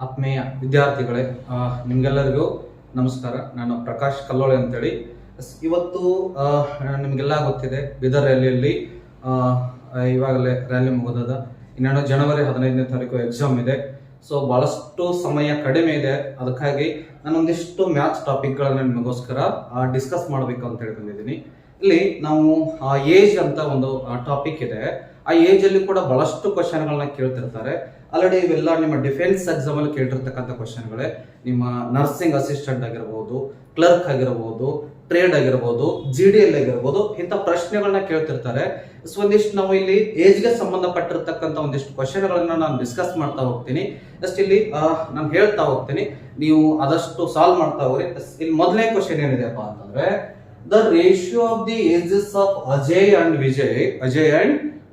ಆತ್ಮೀಯ ವಿದ್ಯಾರ್ಥಿಗಳೇ, ನಿಮಗೆಲ್ಲರಿಗೂ ನಮಸ್ಕಾರ. ನಾನು ಪ್ರಕಾಶ್ ಕಲ್ಲೋಳೆ ಅಂತೇಳಿ. ಇವತ್ತು ನಿಮಗೆಲ್ಲ ಗೊತ್ತಿದೆ, ಬೀದರ್ ರ್ಯಾಲಿಯಲ್ಲಿ ಇವಾಗಲೇ ರ್ಯಾಲಿ ಮುಗಿದದ. ಇನ್ನೇನು ಜನವರಿ 15ನೇ ತಾರೀಕು ಎಕ್ಸಾಮ್ ಇದೆ. ಸೊ ಬಹಳಷ್ಟು ಸಮಯ ಕಡಿಮೆ ಇದೆ. ಅದಕ್ಕಾಗಿ ನಾನು ಒಂದಿಷ್ಟು ಮ್ಯಾಥ್ಸ್ ಟಾಪಿಕ್ಗಳನ್ನು ನಿಮಗೋಸ್ಕರ ಡಿಸ್ಕಸ್ ಮಾಡಬೇಕು ಅಂತ ಹೇಳಿ ಬಂದಿದ್ದೀನಿ. ಇಲ್ಲಿ ನಾವು ಏಜ್ ಅಂತ ಒಂದು ಟಾಪಿಕ್ ಇದೆ. ಆ ಏಜ್ ಅಲ್ಲಿ ಕೂಡ ಬಹಳಷ್ಟು ಕ್ವಶನ್ಗಳನ್ನ ಕೇಳ್ತಿರ್ತಾರೆ. ಆಲ್ರೆಡಿ ಇವೆಲ್ಲ ನಿಮ್ಮ ಡಿಫೆನ್ಸ್ ಎಕ್ಸಾಮ್ ಅಲ್ಲಿ ಕೇಳಿರ್ತಕ್ಕಂಥ ಕ್ವಶನ್ಗಳೇ. ನಿಮ್ಮ ನರ್ಸಿಂಗ್ ಅಸಿಸ್ಟೆಂಟ್ ಆಗಿರ್ಬೋದು, ಕ್ಲರ್ಕ್ ಆಗಿರ್ಬೋದು, ಟ್ರೇಡ್ ಆಗಿರ್ಬೋದು, GDL ಆಗಿರ್ಬೋದು, ಇಂಥ ಪ್ರಶ್ನೆಗಳನ್ನ ಕೇಳ್ತಿರ್ತಾರೆ. ಸೊ ಒಂದಿಷ್ಟು ನಾವು ಇಲ್ಲಿ ಏಜ್ಗೆ ಸಂಬಂಧಪಟ್ಟಿರ್ತಕ್ಕಂಥ ಒಂದಿಷ್ಟು ಕ್ವಶನ್ಗಳನ್ನ ನಾನು ಡಿಸ್ಕಸ್ ಮಾಡ್ತಾ ಹೋಗ್ತೀನಿ. ಜಸ್ಟ್ ಇಲ್ಲಿ ನಾನು ಹೇಳ್ತಾ ಹೋಗ್ತೀನಿ, ನೀವು ಆದಷ್ಟು ಸಾಲ್ವ್ ಮಾಡ್ತಾ ಹೋಗ್ರಿ. ಇಲ್ಲಿ ಮೊದಲನೇ ಕ್ವಶನ್ ಏನಿದೆಯಪ್ಪ ಅಂತಂದ್ರೆ, the ratio of the ages of Ajay and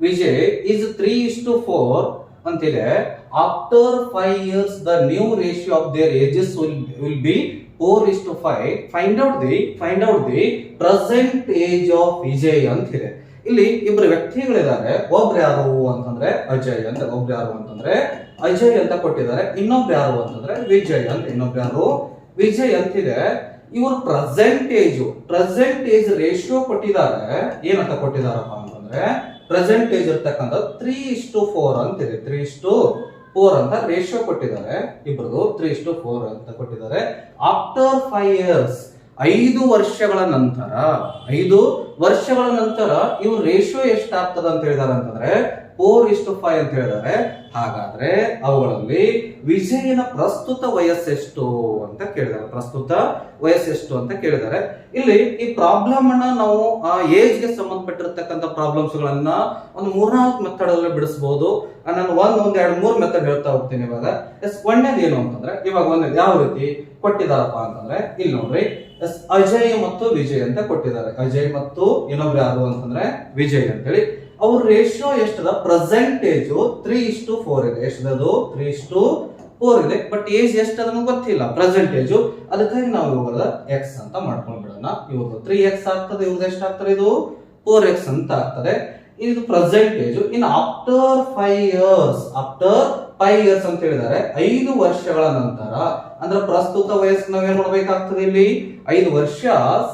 Vijay is 3:4 ಅಂತಿದೆ. After 5 years the new ratio of their ages will be 4:5. Find out the present age of Vijay ಅಂತಿದೆ. ಇಲ್ಲಿ ಇಬ್ಬರು ವ್ಯಕ್ತಿಗಳಿದ್ದಾರೆ. ಒಬ್ರು ಯಾರು ಅಂತಂದ್ರೆ ಅಜಯ್ ಅಂತ, ಅಜಯ್ ಅಂತ ಕೊಟ್ಟಿದ್ದಾರೆ. ಇನ್ನೊಬ್ರು ಯಾರು ಅಂತಂದ್ರೆ ಇನ್ನೊಬ್ರು ಯಾರು ವಿಜಯ್ ಅಂತಿದೆ. ಇವರು ಪ್ರೆಸೆಂಟ್ ಏಜ್ ರೇಷಿಯೋ ಕೊಟ್ಟಿದ್ದಾರೆ. ಏನಂತ ಕೊಟ್ಟಿದಾರಪ್ಪ ಅಂತಂದ್ರೆ, ಪ್ರೆಸೆಂಟ್ ಏಜ್ ಇರ್ತಕ್ಕಂಥ 3:4 ಅಂತಿದೆ. 3:4 ಅಂತ ರೇಷಿಯೋ ಕೊಟ್ಟಿದ್ದಾರೆ. ಇಬ್ಬರದು 3:4 ಅಂತ ಕೊಟ್ಟಿದ್ದಾರೆ. ಆಫ್ಟರ್ 5 years 5 ವರ್ಷಗಳ ನಂತರ ಇವ್ರ ರೇಷಿಯೋ ಎಷ್ಟಾಗ್ತದೆ ಅಂತ ಹೇಳಿದಾರೆ ಅಂತಂದ್ರೆ 4:5 ಅಂತ ಹೇಳಿದ್ದಾರೆ. ಹಾಗಾದ್ರೆ ಅವುಗಳಲ್ಲಿ ವಿಜಯನ ಪ್ರಸ್ತುತ ವಯಸ್ಸೆಷ್ಟು ಅಂತ ಕೇಳಿದ್ದಾರೆ. ಇಲ್ಲಿ ಈ ಪ್ರಾಬ್ಲಮ್ ಅನ್ನ ನಾವು ಏಜ್ ಗೆ ಸಂಬಂಧಪಟ್ಟಿರ್ತಕ್ಕಂಥ ಪ್ರಾಬ್ಲಮ್ಸ್ ಗಳನ್ನ ಒಂದು 3-4 ಮೆಥಡ್ ಅಲ್ಲಿ ಬಿಡಿಸಬಹುದು. ನಾನು ಒಂದ್ 2-3 ಮೆಥಡ್ ಹೇಳ್ತಾ ಹೋಗ್ತೀನಿ. ಇವಾಗ ಒಂದೇದು ಏನು ಅಂತಂದ್ರೆ, ಇವಾಗ ಒಂದೇದು ಯಾವ ರೀತಿ ಕೊಟ್ಟಿದಾರಪ್ಪ ಅಂತಂದ್ರೆ, ಇಲ್ಲಿ ನೋಡ್ರಿ, ಅಜಯ್ ಮತ್ತು ವಿಜಯ್ ಅಂತ ಕೊಟ್ಟಿದ್ದಾರೆ. ಅಜಯ್ ಮತ್ತು ಇನ್ನೊಬ್ರು ಯಾರು ಅಂತಂದ್ರೆ ವಿಜಯ್ ಅಂತೇಳಿ. ಅವ್ರ ರೇಷಿಯೋ ಎಷ್ಟದ? ಪ್ರೆಸೆಂಟ್ ಏಜ್ 3:4 ಇದೆ. ಎಷ್ಟದು? 3:4 ಇದೆ. ಬಟ್ ಏಜ್ ಎಷ್ಟದ ಗೊತ್ತಿಲ್ಲ, ಪ್ರೆಸೆಂಟ್ ಏಜ್. ಅದಕ್ಕಾಗಿ ನಾವು ಇವ್ರದ ಎಕ್ಸ್ ಅಂತ ಮಾಡ್ಕೊಂಡ್ ಬಿಡೋಣ. ಇವ್ರದ್ದು 3x ಆಗ್ತದೆ, ಇವ್ರದ್ದು ಎಷ್ಟಾಗ್ತದೆ? ಇದು 4x ಅಂತ ಆಗ್ತದೆ. ಇದು ಪ್ರೆಸೆಂಟ್ ಏಜ್. ಇನ್ನು ಆಫ್ಟರ್ 5 years ಅಂತ ಹೇಳಿದ್ದಾರೆ. 5 ವರ್ಷಗಳ ನಂತರ ಅಂದ್ರೆ ಪ್ರಸ್ತುತ ವಯಸ್ಸು ನಾವ್ ಏನ್ ಮಾಡ್ಬೇಕಾಗ್ತದೆ? ಇಲ್ಲಿ 5 ವರ್ಷ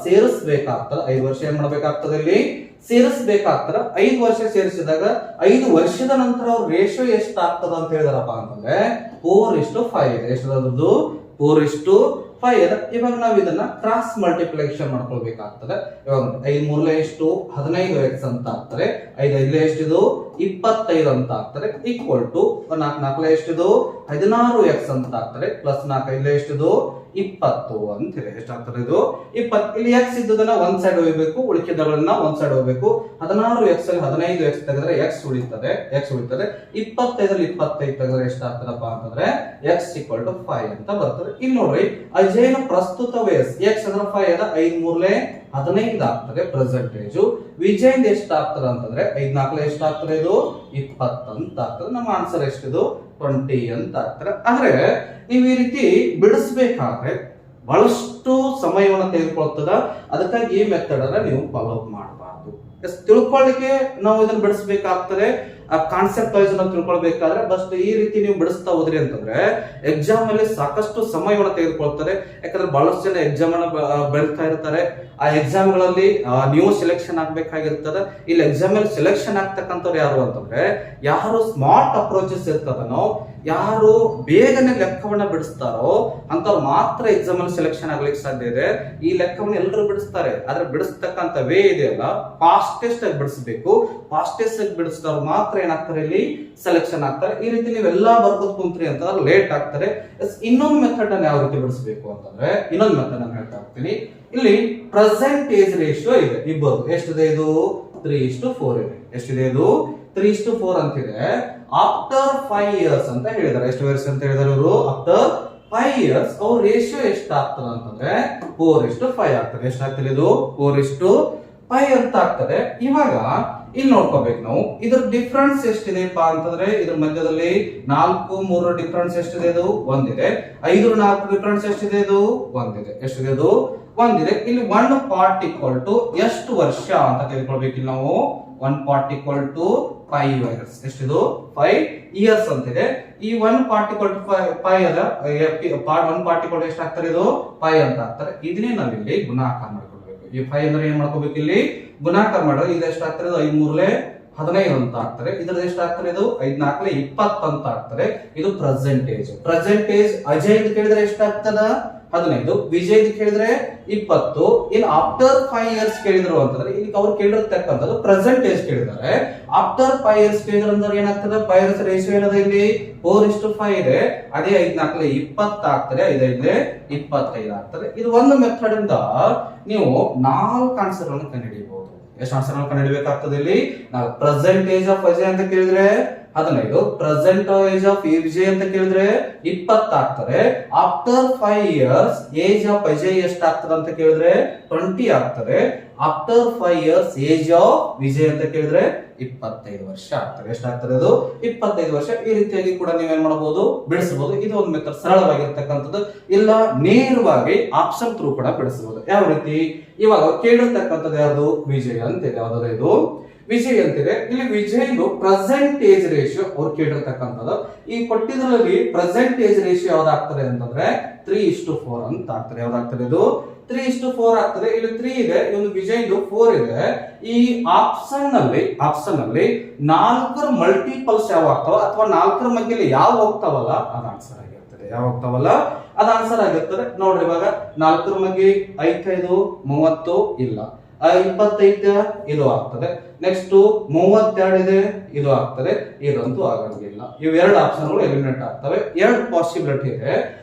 ಸೇರಿಸಬೇಕಾಗ್ತದೆ. 5 ವರ್ಷ ಏನ್ ಮಾಡ್ಬೇಕಾಗ್ತದೆ? ಇಲ್ಲಿ ಸೇರಿಸಬೇಕಾಗ್ತದೆ. 5 ವರ್ಷ ಸೇರಿಸಿದಾಗ 5 ವರ್ಷದ ನಂತರ ಅವ್ರ ರೇಷಿಯೋ ಎಷ್ಟಾಗ್ತದ ಅಂತ ಹೇಳಿದಾರಪ್ಪ ಅಂತಂದ್ರೆ 4:5 ಇದೆ. ಎಷ್ಟದು? 4:5. ಇವಾಗ ನಾವು ಇದನ್ನ ಕ್ರಾಸ್ ಮಲ್ಟಿಪ್ಲಿಕೇಶನ್ ಮಾಡ್ಕೊಳ್ಬೇಕಾಗ್ತದೆ. ಇವಾಗ 5 ಎಷ್ಟು? 15x ಅಂತ ಆಗ್ತದೆ. 5 ಎಷ್ಟಿದು? 25 ಅಂತ ಆಗ್ತದೆ. Equal to 4 ಎಷ್ಟಿದು? 16x ಅಂತ ಆಗ್ತದೆ. ಪ್ಲಸ್ 4 ಎಷ್ಟಿದು? 20 ಅಂತಿದೆ. ಎಷ್ಟಾಗ್ತದೆ? ಇದು 20. ಇಲ್ಲಿ x ಇದ್ದದನ್ನ ಒಂದ್ ಸೈಡ್ ಹೋಗ್ಬೇಕು, ಉಳಿಕೆದಗಳನ್ನ ಒಂದ್ ಸೈಡ್ ಹೋಗ್ಬೇಕು. 16x ಅಲ್ಲಿ 15x ತೆಗೆದ್ರೆ x ಉಳಿತದೆ. 25 ತೆಗೆದ್ರೆ ಎಷ್ಟಾಗ್ತದಪ್ಪ ಅಂತಂದ್ರೆ x = 5 ಅಂತ ಬರ್ತದೆ. ಇಲ್ಲಿ ನೋಡ್ರಿ, ಅಜಯನ ಪ್ರಸ್ತುತ ವಯಸ್ಸು x ಅಂದ್ರೆ 5 ಅದ. 5 3 15 ಆಗ್ತದೆ ಪ್ರೆಸೆಂಟ್ ಏಜ್. ವಿಜಯ್ ಎಷ್ಟಾಗ್ತದೆ ಅಂತಂದ್ರೆ 5 4 ಎಷ್ಟಾಗ್ತದೆ? ಇದು 20 ಅಂತ ಆಗ್ತದೆ. ನಮ್ಮ ಆನ್ಸರ್ ಎಷ್ಟಿದು? 20 ಅಂತ ಆಗ್ತದೆ. ಆದ್ರೆ ನೀವು ಈ ರೀತಿ ಬಿಡಿಸ್ಬೇಕಾದ್ರೆ ಬಹಳಷ್ಟು ಸಮಯವನ್ನು ತೆಗೆದುಕೊಳ್ತದ. ಅದಕ್ಕಾಗಿ ಈ ಮೆಥಡ್ ಅನ್ನ ನೀವು ಫಾಲೋ ಮಾಡಬಾರ್ದು. ತಿಳ್ಕೊಳ್ಳಿಕ್ಕೆ ನಾವು ಇದನ್ನ ಬಿಡಿಸ್ಬೇಕಾಗ್ತದೆ. ಆ ಕಾನ್ಸೆಪ್ಟ್ ವೈಸ್ ನಾವು ತಿಳ್ಕೊಳ್ಬೇಕಾದ್ರೆ ಬಸ್ ಈ ರೀತಿ ನೀವು ಬಿಡಿಸ್ತಾ ಹೋದ್ರಿ ಅಂತಂದ್ರೆ ಎಕ್ಸಾಮ್ ಅಲ್ಲಿ ಸಾಕಷ್ಟು ಸಮಯವನ್ನು ತೆಗೆದುಕೊಳ್ತಾರೆ. ಯಾಕಂದ್ರೆ ಬಹಳಷ್ಟು ಜನ ಎಕ್ಸಾಮ್ ಅನ್ನ ಬರೀತಾ ಇರ್ತಾರೆ. ಆ ಎಕ್ಸಾಮ್ ಗಳಲ್ಲಿ ನೀವು ಸೆಲೆಕ್ಷನ್ ಆಗ್ಬೇಕಾಗಿರ್ತದೆ. ಇಲ್ಲಿ ಎಕ್ಸಾಮ್ ಅಲ್ಲಿ ಸೆಲೆಕ್ಷನ್ ಆಗ್ತಕ್ಕಂಥವ್ರು ಯಾರು ಅಂತಂದ್ರೆ, ಯಾರು ಸ್ಮಾರ್ಟ್ ಅಪ್ರೋಚಸ್ ಇರ್ತದನೋ, ಯಾರು ಬೇಗನೆ ಲೆಕ್ಕವನ್ನ ಬಿಡಿಸ್ತಾರೋ ಅಂತವ್ರು ಮಾತ್ರ ಎಕ್ಸಾಮ್ ಅಲ್ಲಿ ಸೆಲೆಕ್ಷನ್ ಆಗ್ಲಿಕ್ಕೆ ಸಾಧ್ಯ ಇದೆ. ಈ ಲೆಕ್ಕವನ್ನು ಎಲ್ಲರೂ ಬಿಡಿಸ್ತಾರೆ, ಆದ್ರೆ ಬಿಡಿಸ್ತಕ್ಕಂಥ ವೇ ಇದೆಯಲ್ಲ, ಫಾಸ್ಟೆಸ್ಟ್ ಆಗಿ ಬಿಡಿಸಬೇಕು. ಫಾಸ್ಟೆಸ್ಟ್ ಆಗಿ ಬಿಡಿಸಿದವ್ರು ಮಾತ್ರ ಏನಾಗ್ತಾರೆ? ಇಲ್ಲಿ ಸೆಲೆಕ್ಷನ್ ಆಗ್ತಾರೆ. ಈ ರೀತಿ ನೀವೆಲ್ಲಾ ಬರ್ಕೋದ್ ಕುಂತ್ರಿ ಅಂತಂದ್ರೆ ಲೇಟ್ ಆಗ್ತಾರೆ. ಇನ್ನೊಂದು ಮೆಥಡ್ ಅನ್ನು ಯಾವ ರೀತಿ ಬಿಡಿಸಬೇಕು ಅಂತಂದ್ರೆ, ಇನ್ನೊಂದು ಮೆಥಡ್ ನಾನು ಹೇಳ್ತಾ ಹೋಗ್ತೀನಿ. ಇಲ್ಲಿ ಪ್ರೆಸೆಂಟ್ ಏಜ್ ರೇಷಿಯೋ ಇದೆ ಇಬ್ಬರು. ಎಷ್ಟಿದೆ? ಇದು 3:4 ಇದೆ. ಎಷ್ಟಿದೆ? ಇದು 3:4 ಅಂತಿದೆ. ಆಫ್ಟರ್ 5 years ಅಂತ ಹೇಳಿದಾರೆ. ಎಷ್ಟು ವರ್ಷ ಅಂತ ಹೇಳಿದಾರೆ ಇವರು? ಆಫ್ಟರ್ 5 years ಅವ್ರ ರೇಷಿಯೋ ಎಷ್ಟಾಗ್ತದೆ ಅಂತಂದ್ರೆ 4:5 ಆಗ್ತದೆ. ಎಷ್ಟಾಗ್ತದೆ? ಇದು 4:5 ಅಂತ ಆಗ್ತದೆ. ಇವಾಗ ಇಲ್ಲಿ ನೋಡ್ಕೋಬೇಕು ನಾವು ಇದ್ರ ಡಿಫ್ರೆನ್ಸ್ ಎಷ್ಟಿದೆಪ್ಪ ಅಂತಂದ್ರೆ ಇದ್ರ ಮಧ್ಯದಲ್ಲಿ 4 3 ಡಿಫ್ರೆನ್ಸ್ ಎಷ್ಟಿದೆ, ಇದು ಒಂದಿದೆ. 5 4 ಡಿಫ್ರೆನ್ಸ್ ಎಷ್ಟಿದೆ, ಇದು ಒಂದಿದೆ. ಎಷ್ಟಿದೆ, ಇದು ಒಂದಿದೆ. ಇಲ್ಲಿ 1 ಪಾರ್ಟ್ ಈಕ್ವಲ್ ಟು ಎಷ್ಟು ವರ್ಷ ಅಂತ ತಿಳ್ಕೊಳ್ಬೇಕು. ಇಲ್ಲಿ ನಾವು 1 ಪಾರ್ಟ್ ಈಕ್ವಲ್ ಟು 5 ಇಯರ್ಸ್. ಎಷ್ಟಿದು 5 ಇಯರ್ಸ್ ಅಂತಿದೆ. ಈ 1 ಪಾರ್ಟ್ ಈಕ್ವಲ್ ಟು 5 ಅದ 1 ಪಾರ್ಟ್ ಈಕ್ವಲ್ ಎಷ್ಟಾಗ್ತಾರೆ, ಇದು 5 ಅಂತ ಆಗ್ತಾರೆ. ಇದನ್ನೇ ನಾವಿಲ್ಲಿ ಗುಣಾಕಾರ ಮಾಡ್ಕೊಳ್ಬೇಕು. ಈ 5 ಅಂದ್ರೆ ಏನ್ ಮಾಡ್ಕೋಬೇಕು, ಇಲ್ಲಿ ಗುಣಾಕಾರ ಮಾಡೋದು. ಇದು ಎಷ್ಟಾಗ್ತದೆ, 5 3 15 ಅಂತ ಆಗ್ತಾರೆ. ಇದ್ರದ್ದು ಎಷ್ಟಾಗ್ತಾರೆ, ಇದು 5 4 20 ಅಂತ ಆಗ್ತಾರೆ. ಇದು ಪ್ರೆಸೆಂಟೇಜ್. ಪ್ರೆಸೆಂಟೇಜ್ ಅಜಯ್ ಕೇಳಿದ್ರೆ ಎಷ್ಟಾಗ್ತದ, 15. ವಿಜಯ್ ಕೇಳಿದ್ರೆ 20. ಇನ್ ಆಫ್ಟರ್ 5 ಇಯರ್ಸ್ ಕೇಳಿದ್ರು ಅಂತಂದ್ರೆ ಇಲ್ಲಿ ಅವ್ರು ಕೇಳಿರ್ತಕ್ಕಂಥದ್ದು ಪ್ರೆಸೆಂಟೇಜ್ ಕೇಳಿದ್ದಾರೆ. ಆಫ್ಟರ್ 5 ಇಯರ್ಸ್ ಕೇಳಿದ್ರು ಅಂದ್ರೆ ಏನಾಗ್ತದೆ, 5 ಇಯರ್ಸ್ ರೇಷಿಯೋ ಏನದ ಇಲ್ಲಿ 4:5 ಇದೆ. ಅದೇ 5 4 20 ಆಗ್ತದೆ, 5 5 25 ಆಗ್ತದೆ. ಇದು ಒಂದು ಮೆಥಡ್ ಇಂದ ನೀವು 4 ಆನ್ಸರ್ ಅನ್ನು ಕಂಡುಹಿಡಿಯಬಹುದು. ಎಷ್ಟು ಆನ್ಸರ್ ಅನ್ನು ಕಂಡುಹಿಡಿಯಬೇಕಾಗ್ತದೆ, ಇಲ್ಲಿ ನಾವು ಪ್ರೆಸೆಂಟೇಜ್ ಆಫ್ ಅಜಯ್ ಅಂತ ಕೇಳಿದ್ರೆ 15, ಪ್ರೆಸೆಂಟೇಜ್ ಆಫ್ ವಿಜಯ್ ಅಂತ ಕೇಳಿದ್ರೆ 20 ಆಗ್ತದೆ. After 5 years age of Ajay ಎಷ್ಟು ಆಗ್ತದೆ ಅಂತ ಕೇಳಿದ್ರೆ 20 ಆಗ್ತದೆ. After 5 years age of Vijay ಅಂತ ಕೇಳಿದ್ರೆ 25 ವರ್ಷ ಆಗ್ತದೆ. ಎಷ್ಟಾಗ್ತದೆ, ಅದು 25 ವರ್ಷ. ಈ ರೀತಿಯಾಗಿ ಕೂಡ ನೀವೇನ್ ಮಾಡಬಹುದು, ಬಿಡಿಸಬಹುದು. ಇದು ಒಂದು ಮೆಥಡ್, ಸರಳವಾಗಿರ್ತಕ್ಕಂಥದ್ದು. ಇಲ್ಲ ನೇರವಾಗಿ ಆಪ್ಷನ್ ಥ್ರೂ ಕೂಡ ಬಿಡಿಸಬಹುದು. ಯಾವ ರೀತಿ, ಇವಾಗ ಕೇಳಿರ್ತಕ್ಕಂಥದ್ದು ಯಾವುದು, ವಿಜಯ್ ಅಂತಿದೆ. ಯಾವ್ದಾದ್ರು ಇದು ವಿಜಯ್ ಅಂತಿದೆ. ಇಲ್ಲಿ ವಿಜಯ್ದು ಪ್ರೆಸೆಂಟೇಜ್ ರೇಷಿಯೋ ಅವ್ರು ಕೇಳಿರ್ತಕ್ಕಂಥದ್ದು. ಈ ಕೊಟ್ಟಿದ್ರಲ್ಲಿ ಪ್ರೆಸೆಂಟೇಜ್ ರೇಷಿಯೋ ಯಾವ್ದಾಗ್ತದೆ ಅಂತಂದ್ರೆ 3:4 ಅಂತ ಆಗ್ತದೆ. ಯಾವ್ದಾಗ್ತದೆ, ಇದು 3:4 ಆಗ್ತದೆ. ಇಲ್ಲಿ 3 ಇದೆ, ಒಂದು ವಿಜಯ್ದು 4 ಇದೆ. ಈ ಆಪ್ಷನ್ ನಲ್ಲಿ 4 ಮಲ್ಟಿಪಲ್ಸ್ ಯಾವ ಆಗ್ತಾವ ಅಥವಾ 4 ಮಧ್ಯದಲ್ಲಿ ಯಾವ ಹೋಗ್ತಾವಲ್ಲ ಅದು ಆನ್ಸರ್ ಆಗಿರ್ತದೆ. ಯಾವ ಹೋಗ್ತಾವಲ್ಲ ಅದು ಆನ್ಸರ್ ಆಗಿರ್ತದೆ. ನೋಡ್ರಿ, ಇವಾಗ 4 ಮಧ್ಯೆ 5 30 ಇಲ್ಲ, 25 ಇದು ಆಗ್ತದೆ. ನೆಕ್ಸ್ಟ್ 32 ಇದೆ, ಇದು ಆಗ್ತದೆ. ಇದಂತೂ ಆಗಂಗಿಲ್ಲ. ಇವು 2 ಆಪ್ಷನ್ಗಳು ಎಲಿಮಿನೇಟ್ ಆಗ್ತವೆ. 2 ಪಾಸಿಬಿಲಿಟಿ ಇದೆ.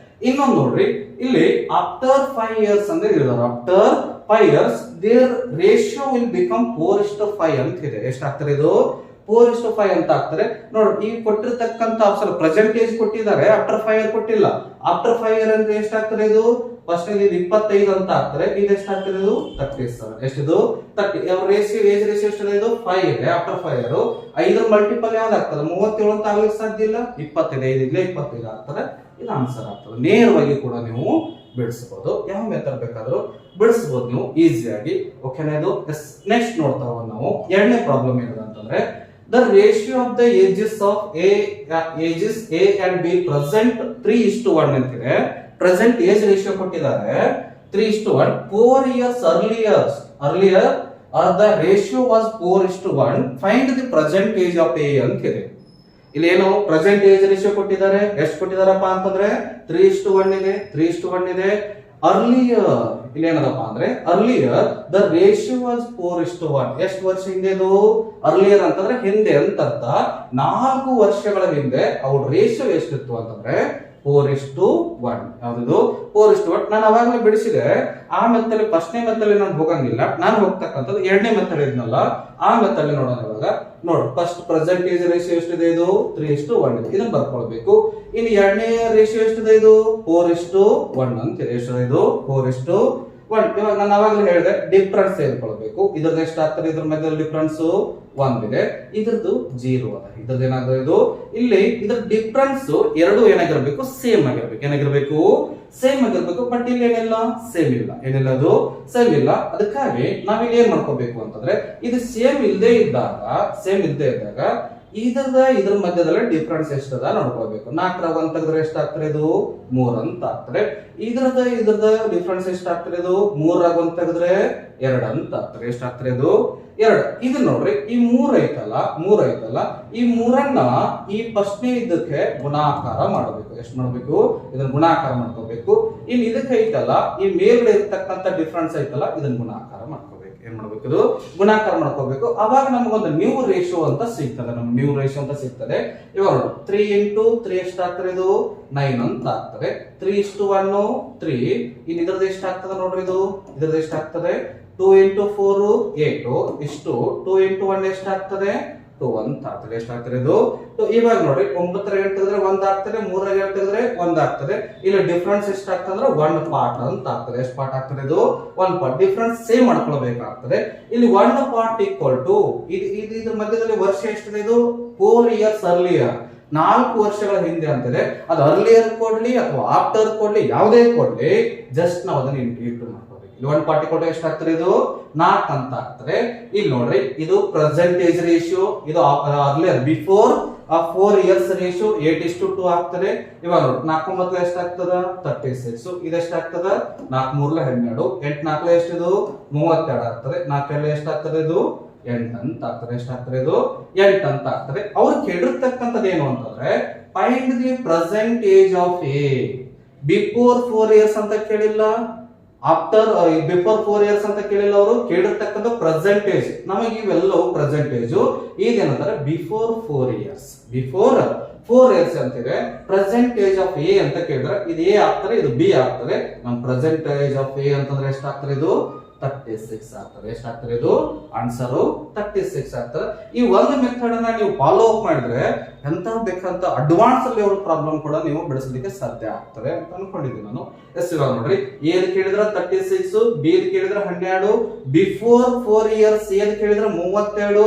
ಇನ್ನೊಂದು ನೋಡ್ರಿ, ಇಲ್ಲಿ ಆಫ್ಟರ್ 5 ಇಯರ್ಸ್ ಅಂದ್ರೆ ಹೇಳಿದಾರೆ, after 5 years their ratio will become 4:5 ಅಂತ ಇದೆ. ಎಷ್ಟಾಗ್ತದೆ, ಇದು 4:5 ಅಂತ ಆಗ್ತದೆ. ನೋಡಿ, ಈ ಕೊಟ್ಟಿರ್ತಕ್ಕಂಥ ಆಪ್ಷನ್ ಪ್ರೆಸೆಂಟೇಜ್ ಕೊಟ್ಟಿದ್ದಾರೆ, ಆಫ್ಟರ್ 5 ಇಯರ್ ಕೊಟ್ಟಿಲ್ಲ. ಆಫ್ಟರ್ 5 ಇಯರ್ ಅಂದ್ರೆ ಎಷ್ಟಾಗ್ತದೆ, ಇದು ಫಸ್ಟ್ ಇದು 25 ಅಂತ ಆಗ್ತದೆ. ಇದು ಎಷ್ಟಾಗ್ತದೆ, ಇದು 37. ಎಷ್ಟಿದು 30. ರೇಷಿಯೋ ಏಜ್ ರೇಷಿಯೋ ಎಷ್ಟಿದೆ, ಇದು 5 ಇದೆ. ಆಫ್ಟರ್ 5 ಇಯರ್ 5 ಮಲ್ಟಿಪಲ್ ಯಾವ್ದಾಗ್ತದೆ, 37 ಅಂತ ಆಗ್ಲಿಕ್ಕೆ ಸಾಧ್ಯ ಇಲ್ಲ. 25 ಇದ್ಲೆ 25 ಆಗ್ತದೆ. ಇದು ಆನ್ಸರ್ ಆಗ್ತದೆ. ನೇರವಾಗಿ ಕೂಡ ನೀವು ಬಿಡಿಸಬಹುದು. ಯಾವ ಮೆಥಡ್ ಬೇಕಾದ್ರೂ ಬಿಡಿಸಬಹುದು ನೀವು ಈಸಿಯಾಗಿ. ಓಕೆನಾ, ಇದು ನೆಕ್ಸ್ಟ್ ನೋಡ್ತಾ ಹೋಗೋಣ ನಾವು. ಎರಡನೇ ಪ್ರಾಬ್ಲಮ್ ಏನದ ಅಂತಂದ್ರೆ, the ratio of the ages of A and B present 3:1 ಅಂತಿದೆ. ಪ್ರೆಸೆಂಟ್ ಏಜ್ ರೇಷಿಯೋ ಕೊಟ್ಟಿದ್ದಾರೆ 3:1. 4 years earlier the ratio was 4:1. find the present age of A ಅಂತಿದೆ. ಇಲ್ಲಿ ಏನು ಪ್ರೆಸೆಂಟ್ ಏಜ್ ರೇಷಿಯೋ ಕೊಟ್ಟಿದ್ದಾರೆ, ಎಷ್ಟು ಕೊಟ್ಟಿದಾರಪ್ಪ ಅಂತಂದ್ರೆ 3:1 ಇದೆ. 3:1 ಇದೆ. ಅರ್ಲಿಯರ್ ಇಲ್ಲಿ ಏನದಪ್ಪ ಅಂದ್ರೆ ಅರ್ಲಿಯರ್ ದ ರೇಷಿಯೋ ವಾಸ್ 4:1. ಎಷ್ಟು ವರ್ಷ ಹಿಂದೆ ಇದು? ಅರ್ಲಿಯರ್ ಅಂತಂದ್ರೆ ಹಿಂದೆ ಅಂತ ಅರ್ಥ. 4 ವರ್ಷಗಳ ಹಿಂದೆ ಅವ್ರ ರೇಷಿಯೋ ಎಷ್ಟಿತ್ತು ಅಂತಂದ್ರೆ 4:1. ಯಾವ್ದು 4:1. ನಾನು ಅವಾಗಲೇ ಬಿಡಿಸಿದೆ. ಆ ಮೆತ್ತಲ್ಲಿ ಫಸ್ಟ್ನೇ ಮೆತ್ತಲ್ಲಿ ನಾನು ಹೋಗಂಗಿಲ್ಲ. ನಾನು ಹೋಗ್ತಕ್ಕಂಥದ್ದು ಎರಡನೇ ಮೆತ್ತಡ್ ಇದ್ನಲ್ಲ, ಆ ಮೆತ್ತಲ್ಲಿ ನೋಡೋಣ. ಇವಾಗ ನೋಡಿ, ಫಸ್ಟ್ ಪ್ರೆಸೆಂಟೇಜ್ ರೇಷಿಯೋ ಎಷ್ಟಿದೆ, ಇದು 3:1 ಇದೆ. ಇದನ್ನ ಬರ್ಕೊಳ್ಬೇಕು. ಇನ್ನು ಎರಡನೇ ರೇಷಿಯೋ ಎಷ್ಟಿದೆ, ಇದು 4:1 ಅಂತಿದೆ. ಎಷ್ಟಿದೆ, ಇದು 4:1. ಇವಾಗ ನಾನು ಅವಾಗಲೇ ಹೇಳಿದೆ, ಡಿಫ್ರೆನ್ಸ್ ಹೇಳ್ಕೊಳ್ಬೇಕು. ಇದ್ರದ್ದು ಎಷ್ಟು ಆಗ್ತದೆ, ಇದ್ರ ಮಧ್ಯದಲ್ಲಿ ಡಿಫ್ರೆನ್ಸ್ 1 ಇದೆ. ಇದ್ರದ್ದು 0 ಅದ. ಇದ್ರದ್ದು ಏನಾಗ್ತದೆ, ಇದು ಇಲ್ಲಿ ಇದ್ರ ಡಿಫ್ರೆನ್ಸ್ ಎರಡು ಏನಾಗಿರ್ಬೇಕು, ಸೇಮ್ ಆಗಿರ್ಬೇಕು. ಏನಾಗಿರ್ಬೇಕು, ಸೇಮ್ ಆಗಿರ್ಬೇಕು. ಬಟ್ ಇಲ್ಲಿ ಏನಿಲ್ಲ, ಸೇಮ್ ಇಲ್ಲ. ಏನಿಲ್ಲ, ಅದು ಸೇಮ್ ಇಲ್ಲ. ಅದಕ್ಕಾಗಿ ನಾವಿಲ್ಲಿ ಏನ್ ಮಾಡ್ಕೋಬೇಕು ಅಂತಂದ್ರೆ, ಇದು ಸೇಮ್ ಇಲ್ಲದೆ ಇದ್ದಾಗ ಇದ್ರ ಮಧ್ಯದಲ್ಲಿ ಡಿಫ್ರೆನ್ಸ್ ಎಷ್ಟದ ನೋಡ್ಕೊಳ್ಬೇಕು. 4 1 ತೆಗೆದ್ರೆ ಎಷ್ಟಾಗ್ತದೆ, ಇದು 3 ಅಂತ ಆಗ್ತದೆ. ಇದ್ರದ ಡಿಫ್ರೆನ್ಸ್ ಎಷ್ಟಾಗ್ತದೆ, ಇದು 3 1 ತೆಗೆದ್ರೆ 2 ಅಂತ ಆಗ್ತದೆ. ಎಷ್ಟಾಗ್ತದೆ, ಇದು 2. ಇದು ನೋಡ್ರಿ, ಈ 3 ಐತಲ್ಲ, ಈ 3ಅನ್ನ ಈ ಫಸ್ಟ್ನೇ ಇದಕ್ಕೆ ಗುಣಾಕಾರ ಮಾಡಬೇಕು. ಎಷ್ಟು ಮಾಡಬೇಕು, ಇದನ್ನ ಗುಣಾಕಾರ ಮಾಡ್ಕೋಬೇಕು. ಇನ್ನು ಇದಕ್ಕೆ ಐತಲ್ಲ, ಈ ಮೇಲ್ಗಡೆ ಇರ್ತಕ್ಕಂಥ ಡಿಫ್ರೆನ್ಸ್ ಐತಲ್ಲ, ಇದನ್ನ ಗುಣಾಕಾರ ಮಾಡ್ಕೋಬೇಕು. ಏನ್ ಮಾಡ್ಬೇಕು, ಇದು ಗುಣಾಕಾರ ಮಾಡ್ಕೋಬೇಕು. ಅವಾಗ ನಮಗೊಂದು ನ್ಯೂ ರೇಷಿಯೋ ಅಂತ ಸಿಗ್ತದೆ. ಇವಾಗ 3 into 3 ಎಷ್ಟಾಗ್ತದೆ, ಇದು 9 ಅಂತ ಆಗ್ತದೆ. 3:1 3. ಇನ್ನು ಇದ್ರದ್ದು ಎಷ್ಟಾಗ್ತದೆ ನೋಡ್ರಿ, ಇದ್ರದ್ದು ಎಷ್ಟಾಗ್ತದೆ, 2 into 4 8 ಇಷ್ಟು. 2 into 1 ಎಷ್ಟಾಗ್ತದೆ, 2 ಅಂತ ಆಗ್ತದೆ. ಎಷ್ಟಾಗ್ತದೆ ಇದು? ಇವಾಗ ನೋಡಿ 9 ತೆಗೆದ್ರೆ 1 ಆಗ್ತದೆ, 3 ತೆಗೆದ್ರೆ 1 ಆಗ್ತದೆ. ಇಲ್ಲಿ ಡಿಫರೆನ್ಸ್ ಎಷ್ಟಾಗ್ತದೆ ಅಂದ್ರೆ 1 ಪಾರ್ಟ್ ಅಂತ ಆಗ್ತದೆ. ಎಷ್ಟು ಪಾರ್ಟ್ ಆಗ್ತದೆ ಇದು? 1 ಪಾರ್ಟ್. Difference same ಮಾಡ್ಕೊಳ್ಬೇಕಾಗ್ತದೆ. ಇಲ್ಲಿ 1 ಪಾರ್ಟ್ ಈಕ್ವಲ್ ಟು ಇದ್ರ ಮಧ್ಯದಲ್ಲಿ ವರ್ಷ ಎಷ್ಟಿದೆ ಇದು? 4 ಇಯರ್ಸ್ ಅರ್ಲಿಯರ್, 4 ವರ್ಷಗಳ ಹಿಂದೆ ಅಂತಿದೆ. ಅದು ಅರ್ಲಿಯರ್ ಕೊಡ್ಲಿ ಅಥವಾ ಆಫ್ಟರ್ ಕೊಡ್ಲಿ, ಯಾವುದೇ ಕೊಡ್ಲಿ, ಜಸ್ಟ್ ನಾವು ಅದನ್ನ ಇಂಟು ಮಾಡ್ಕೋಬೇಕು. ಇಲ್ಲಿ 1 ಪಾರ್ಟ್ ಈಕ್ವಲ್ ಟು ಎಷ್ಟಾಗ್ತದೆ ಇದು? 4 ಅಂತ ಆಗ್ತದೆ. ಇಲ್ಲಿ ನೋಡ್ರಿ, ಇದು ಪ್ರೆಸೆಂಟೇಜ್ ರೇಷಿಯೋ, ಇದು ಅರ್ಲಿಯರ್ ಬಿಫೋರ್ 4 ಇಯರ್ಸ್ ರೇಷಿಯೋ 8:2 ಆಗ್ತದೆ. ಇವಾಗ ನೋಡಿ 4 ಮೊದಲು ಎಷ್ಟಾಗ್ತದ? 36. ಇದೆಷ್ಟಾಗ್ತದ? 4 3 12, 8 4 ಎಷ್ಟಿದು? 32 ಆಗ್ತದೆ. 4 ಎಷ್ಟಾಗ್ತದೆ ಇದು? 8 ಅಂತ ಆಗ್ತದೆ. ಎಷ್ಟಾಗ್ತದೆ ಇದು? 8 ಅಂತ ಆಗ್ತದೆ. ಅವ್ರು ಕೇಳಿರ್ತಕ್ಕಂಥದ್ದು ಏನು ಅಂತಂದ್ರೆ find the present age of A before 4 years ಅಂತ ಕೇಳಿಲ್ಲ, ಆಫ್ಟರ್ ಬಿಫೋರ್ 4 ಇಯರ್ಸ್ ಅಂತ ಕೇಳಿಲ್ಲ. ಅವರು ಕೇಳಿರ್ತಕ್ಕಂಥ ಪ್ರೆಸೆಂಟೇಜ್. ನಮಗೆ ಇವೆಲ್ಲವೂ ಪ್ರೆಸೆಂಟೇಜ್. ಇದೇನಂತಾರೆ ಬಿಫೋರ್ 4 ಇಯರ್ಸ್. ಬಿಫೋರ್ 4 ಇಯರ್ಸ್ ಅಂತಿದೆ. ಪ್ರೆಸೆಂಟೇಜ್ ಆಫ್ ಎ ಅಂತ ಕೇಳಿದ್ರೆ ಇದು ಎ ಆಗ್ತದೆ, ಇದು ಬಿ ಆಗ್ತದೆ. ನಮ್ಮ ಪ್ರೆಸೆಂಟೇಜ್ ಆಫ್ ಎ ಅಂತಂದ್ರೆ ಎಷ್ಟಾಗ್ತದೆ ಇದು? 36 ಆಗ್ತದೆ. ಎಷ್ಟಾಗ್ತದೆ ಇದು? ಆನ್ಸರ್ 36 ಆಗ್ತದೆ. ಈ ಒಂದು ಮೆಥಡ್ ಅನ್ನ ನೀವು ಫಾಲೋ ಅಪ್ ಮಾಡಿದ್ರೆ ಎಂತ ಬೇಕಂತ ಅಡ್ವಾನ್ಸ್ ಲೆವೆಲ್ ಪ್ರಾಬ್ಲಮ್ ಕೂಡ ನೀವು ಬಿಡಿಸಲಿಕ್ಕೆ ಸಾಧ್ಯ ಆಗ್ತದೆ ಅಂತ ಅನ್ಕೊಂಡಿದ್ದೀನಿ ನಾನು. ಇವಾಗ ನೋಡ್ರಿ, ಎ ಕೇಳಿದ್ರೆ 36, ಬಿ ಕೇಳಿದ್ರೆ 12, ಬಿಫೋರ್ 4 ಇಯರ್ಸ್ ಎ ಕೇಳಿದ್ರೆ 32,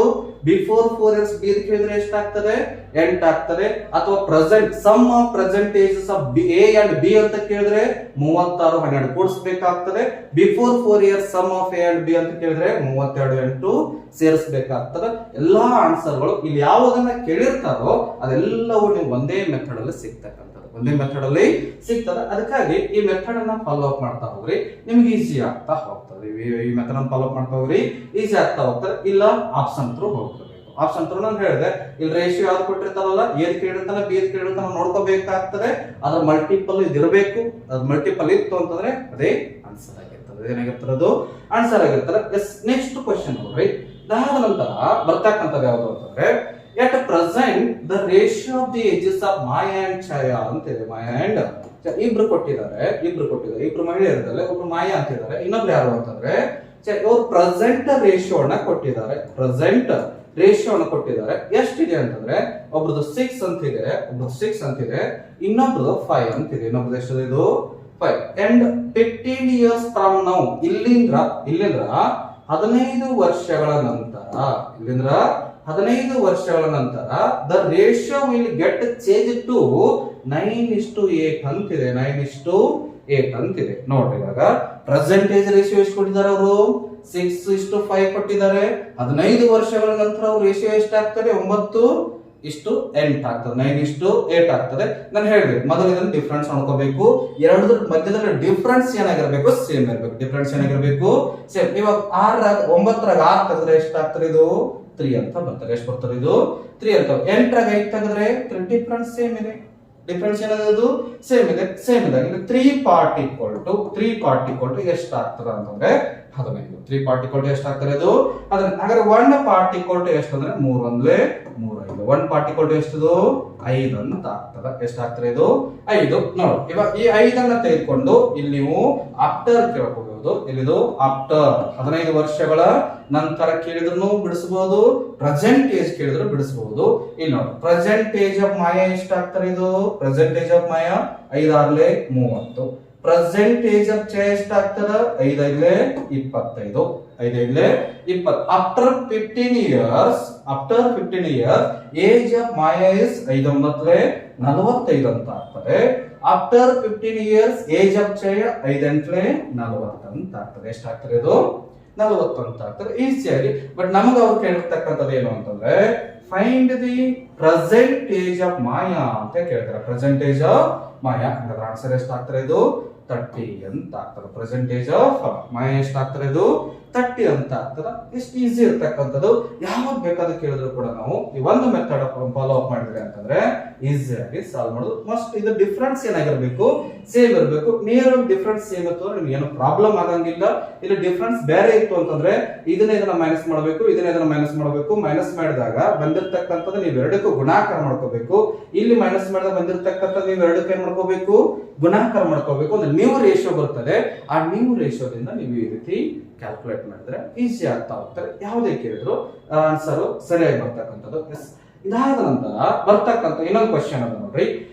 ಬಿಫೋರ್ 4 ಇಯರ್ಸ್ ಬಿ ಕೇಳಿದ್ರೆ ಎಷ್ಟಾಗ್ತದೆ? 8 ಆಗ್ತದೆ. ಅಥವಾ present sum of percentages of A and B ಅಂತ ಕೇಳಿದ್ರೆ 36 12 ಕೂಡಿಸಬೇಕಾಗ್ತದೆ. Before 4 years sum of A and B ಅಂತ ಕೇಳಿದ್ರೆ 32 8 ಸೇರಿಸಬೇಕಾಗ್ತದೆ. ಎಲ್ಲಾ ಆನ್ಸರ್ಗಳು ಇಲ್ಲಿ ಯಾವುದನ್ನ ಕೇಳಿರ್ತಾರೋ ಅದೆಲ್ಲವೂ ನೀವು ಒಂದೇ ಮೆಥಡ್ ಅಲ್ಲಿ ಸಿಗ್ತಕ್ಕಂಥದ್ದು, ಒಂದೇ ಮೆಥಡ್ ಅಲ್ಲಿ ಸಿಗ್ತದೆ. ಅದಕ್ಕಾಗಿ ಈ ಮೆಥಡ್ ಅನ್ನ ಫಾಲೋ ಅಪ್ ಮಾಡ್ತಾ ಹೋಗ್ರಿ, ನಿಮ್ಗೆ ಈಸಿ ಆಗ್ತಾ ಹೋಗ್ತದೆ. ಈ ಮೆಥಡ್ ಅನ್ನ ಫಾಲೋ ಅಪ್ ಮಾಡ್ತಾ ಹೋಗ್ರಿ, ಈಸಿ ಆಗ್ತಾ ಹೋಗ್ತದೆ. ಇಲ್ಲ ಆಪ್ಷನ್ ಥ್ರೂ ಹೋಗ್ತದೆ. ಆಪ್ಷನ್ ಥ್ರೂ ನಾನು ಹೇಳಿದೆ, ಇಲ್ಲಿ ರೇಷಿಯೋ ಯಾವ್ದು ಕೊಟ್ಟಿರ್ತಾರಲ್ಲ, ಏದ್ ಕೇಳಿರ್ತಾನ ಬಿ ಏದ್ ಕೇಳಿರ್ತಾನ ನೋಡ್ಕೋಬೇಕಾಗ್ತದೆ. ಅದ್ರ ಮಲ್ಟಿಪಲ್ ಇದಿರಬೇಕು. ಅದ್ ಮಲ್ಟಿಪಲ್ ಇತ್ತು ಅಂತಂದ್ರೆ ಅದೇ ಆನ್ಸರ್ ಆಗಿರ್ತದೆ. ಏನಾಗಿರ್ತದೆ? ಅದು ಆನ್ಸರ್ ಆಗಿರ್ತದೆ. ನೆಕ್ಸ್ಟ್ ಕ್ವಶನ್ ನೋಡ್ರಿ, ಅದಾದ ನಂತರ ಬರ್ತಕ್ಕಂಥದ್ದು ಯಾವುದು ಅಂತಂದ್ರೆ at present the ratio of the ages of Maya and Chhaya ಅಂತಿದೆ. ಮಾಯಾ ಅಂಡ್ ಇಬ್ರು ಕೊಟ್ಟಿದ್ದಾರೆ, ಇಬ್ರು ಮಹಿಳೆಯರಿದ್ದಾರೆ. ಒಬ್ರು ಮಾಯಾ ಅಂತಿದ್ದಾರೆ, ಇನ್ನೊಬ್ರು ಯಾರು ಅಂತಂದ್ರೆ ಇವ್ರು ಪ್ರೆಸೆಂಟ್ ರೇಷಿಯೋನ ಕೊಟ್ಟಿದ್ದಾರೆ. ಪ್ರೆಸೆಂಟ್ ರೇಷಿಯೋನ ಕೊಟ್ಟಿದ್ದಾರೆ. ಎಷ್ಟಿದೆ ಅಂತಂದ್ರೆ ಒಬ್ರದ್ದು 6 ಅಂತಿದೆ, ಒಬ್ರದ್ದು 6 ಅಂತಿದೆ, ಇನ್ನೊಬ್ರದ್ದು 5 ಅಂತಿದೆ. ಇನ್ನೊಬ್ರದ್ದು ಎಷ್ಟಿದೆ? ಇದು 5. ಅಂಡ್ 15 ಇಯರ್ಸ್ ಫ್ರಮ್ ನೌ, ಇಲ್ಲಿಂದ್ರ 15 ವರ್ಷಗಳ ನಂತರ, ಇಲ್ಲಿಂದ್ರ 15 ವರ್ಷಗಳ ನಂತರ the ratio will get change to 9:8 ಅಂತಿದೆ. 9:8 ಅಂತಿದೆ. ನೋಡ್ರಿ, ಇವಾಗ ಪ್ರೆಸೆಂಟೇಜ್ ರೇಷಿಯೋ ಎಷ್ಟು ಕೊಟ್ಟಿದ್ದಾರೆ ಅವರು? 6:5 ಕೊಟ್ಟಿದ್ದಾರೆ. 15 ವರ್ಷಗಳ ನಂತರ ಅವ್ರ ರೇಷಿಯೋ ಎಷ್ಟಾಗ್ತದೆ? 9:8 ಆಗ್ತದೆ. 9:8 ಆಗ್ತದೆ. ನಾನು ಹೇಳಿದೆ ಮೊದಲು ಇದನ್ನು ಡಿಫರೆನ್ಸ್ ನೋಡ್ಕೋಬೇಕು. ಎರಡರ ಮಧ್ಯದಲ್ಲಿ ಡಿಫರೆನ್ಸ್ ಏನಾಗಿರ್ಬೇಕು? ಸೇಮ್ ಇರಬೇಕು. ಡಿಫರೆನ್ಸ್ ಏನಾಗಿರ್ಬೇಕು? ಸೇಮ್. ಇವಾಗ 9 6 ತೆಗೆದ್ರೆ ಎಷ್ಟಾಗ್ತದೆ? ಇದು 3 ಅಂತ ಬರ್ತದೆ. ಎಷ್ಟು ಬರ್ತದೆ? ಇದು 3 ಅಂತ. 8 5 ತೆಗೆದ್ರೆ ಡಿಫರೆನ್ಸ್ ಸೇಮ್ ಇದೆ. ಡಿಫರೆನ್ಸ್ ಏನಾದ್ರು ಸೇಮ್ ಇದೆ. ಇಲ್ಲಿ 3 ಪಾರ್ಟ್ ಈಕ್ವಲ್ ಟು ಎಷ್ಟು ಆಗ್ತದೆ ಅಂತಂದ್ರೆ 15. 3 ಪಾರ್ಟ್ ಈಕ್ವಲ್ ಟು ಎಷ್ಟು ಆಗ್ತದೆ? ಅದು ಹಾಗಾದ್ರೆ 1 ಪಾರ್ಟ್ ಈಕ್ವಲ್ ಟು ಎಷ್ಟು ಅಂದ್ರೆ 3 1 3 1 ಪಾರ್ಟ್ ಈಕ್ವಲ್ ಟು ಎಷ್ಟು? 5 ಅಂತ ಆಗ್ತದೆ. ಎಷ್ಟಾಗ್ತದೆ? ಇದು 5. ನೋಡಿ, ಇವಾಗ ಈ 5 ಅನ್ನ ತೆಗೆದುಕೊಂಡು ಇಲ್ಲಿ ನೀವು ಆಫ್ಟರ್ ಕೇಳ್ಕೋಬಹುದು. ಇಲ್ಲಿದು ಆಫ್ಟರ್ 15 ವರ್ಷಗಳ ನಂತರ ಕೇಳಿದ್ರು ಬಿಡಿಸಬಹುದು, ಪ್ರೆಸೆಂಟ್ ಏಜ್ ಕೇಳಿದ್ರು ಬಿಡಿಸಬಹುದು. ಇಲ್ಲಿ ನೋಡಿ, ಪ್ರೆಸೆಂಟ್ ಏಜ್ ಆಫ್ ಮಾಯಾ ಎಷ್ಟಾಗ್ತಾರೆ? ಇದು present age of Maya 5 6 30. Present age of Chhaya ಎಷ್ಟಾಗ್ತದ? 5 5 25. 5 5 20. After 15 years age of Maya is 5 9 45 ಅಂತ ಆಗ್ತದೆ. After 15 years age of Chhaya 5 8 40 ಅಂತ ಆಗ್ತದೆ. ಎಷ್ಟಾಗ್ತದೆ? ಇದು 40 ಅಂತ ಆಗ್ತದೆ. ಈಸಿಯಾಗಿ. ಬಟ್ ನಮಗೆ ಅವ್ರು ಕೇಳಿರ್ತಕ್ಕಂಥದ್ದು ಏನು ಅಂತಂದ್ರೆ find the present age of Maya ಅಂತ ಕೇಳ್ತಾರೆ. ಪ್ರೆಸೆಂಟ್ ಏಜ್ ಆಫ್ ಮಾಯಾ ಹಾಗಾದ್ರೆ ಆನ್ಸರ್ ಎಷ್ಟಾಗ್ತದೆ? ಇದು 30 ಅಂತ ಆಗ್ತದೆ. ಪ್ರೆಸೆಂಟ್ ಏಜ್ ಆಫ್ ಮಾಯಾ ಎಷ್ಟಾಗ್ತದೆ? ಇದು 30 ಅಂತ ಆಗ್ತದೆ. ಎಷ್ಟು ಈಸಿ ಇರ್ತಕ್ಕಂಥದ್ದು. ಯಾವಾಗ ಬೇಕಾದ್ರೂ ಕೇಳಿದ್ರು ಕೂಡ ನಾವು ಈ ಒಂದು ಮೆಥಡ್ ಫಾಲೋ ಅಪ್ ಮಾಡಿದ್ರೆ ಅಂತಂದ್ರೆ ಈಸಿಯಾಗಿ ಸಾಲ್ವ್ ಮಾಡೋದು. ಮಸ್ಟ್ ಇದು ಡಿಫರೆನ್ಸ್ ಏನಾಗಿರ್ಬೇಕು? ಸೇಮ್ ಇರಬೇಕು. ನೇರ ಡಿಫರೆನ್ಸ್ ಸೇಮ್ ಇತ್ತು ಅಂದ್ರೆ ನಿಮ್ಗೆ ಏನು ಪ್ರಾಬ್ಲಮ್ ಆಗಂಗಿಲ್ಲ. ಇಲ್ಲಿ ಡಿಫರೆನ್ಸ್ ಬೇರೆ ಇತ್ತು ಅಂತಂದ್ರೆ ಇದನ್ನ ಮೈನಸ್ ಮಾಡಬೇಕು, ಇದನ್ನ ಮೈನಸ್ ಮಾಡಬೇಕು. ಮೈನಸ್ ಮಾಡಿದಾಗ ಬಂದಿರತಕ್ಕಂಥದ್ದು ನೀವು ಎರಡಕ್ಕೂ ಗುಣಾಕಾರ ಮಾಡ್ಕೋಬೇಕು. ಇಲ್ಲಿ ಮೈನಸ್ ಮಾಡಿದಾಗ ಬಂದಿರತಕ್ಕಂಥದ್ದು ನೀವು ಎರಡಕ್ಕೆ ಏನ್ ಮಾಡ್ಕೋಬೇಕು? ಗುಣಾಕಾರ ಮಾಡ್ಕೋಬೇಕು. ಅಂದ್ರೆ ನ್ಯೂ ರೇಷಿಯೋ ಬರ್ತದೆ. ಆ ನ್ಯೂ ರೇಷಿಯೋದಿಂದ ನೀವು ಈ ರೀತಿ ಕ್ಯಾಲ್ಕುಲೇಟ್ ಮಾಡಿದ್ರೆ ಈಸಿ ಆಗ್ತಾ ಹೋಗ್ತಾರೆ. ಯಾವುದೇ ಕೇಳಿದ್ರು ಆನ್ಸರ್ ಸರಿಯಾಗಿ ಬರ್ತಕ್ಕಂಥದ್ದು. ಇದಾದ ನಂತರ ಬರ್ತಕ್ಕಂಥ ಇನ್ನೊಂದು ಕ್ವಶನ್ ಅದ ನೋಡ್ರಿ.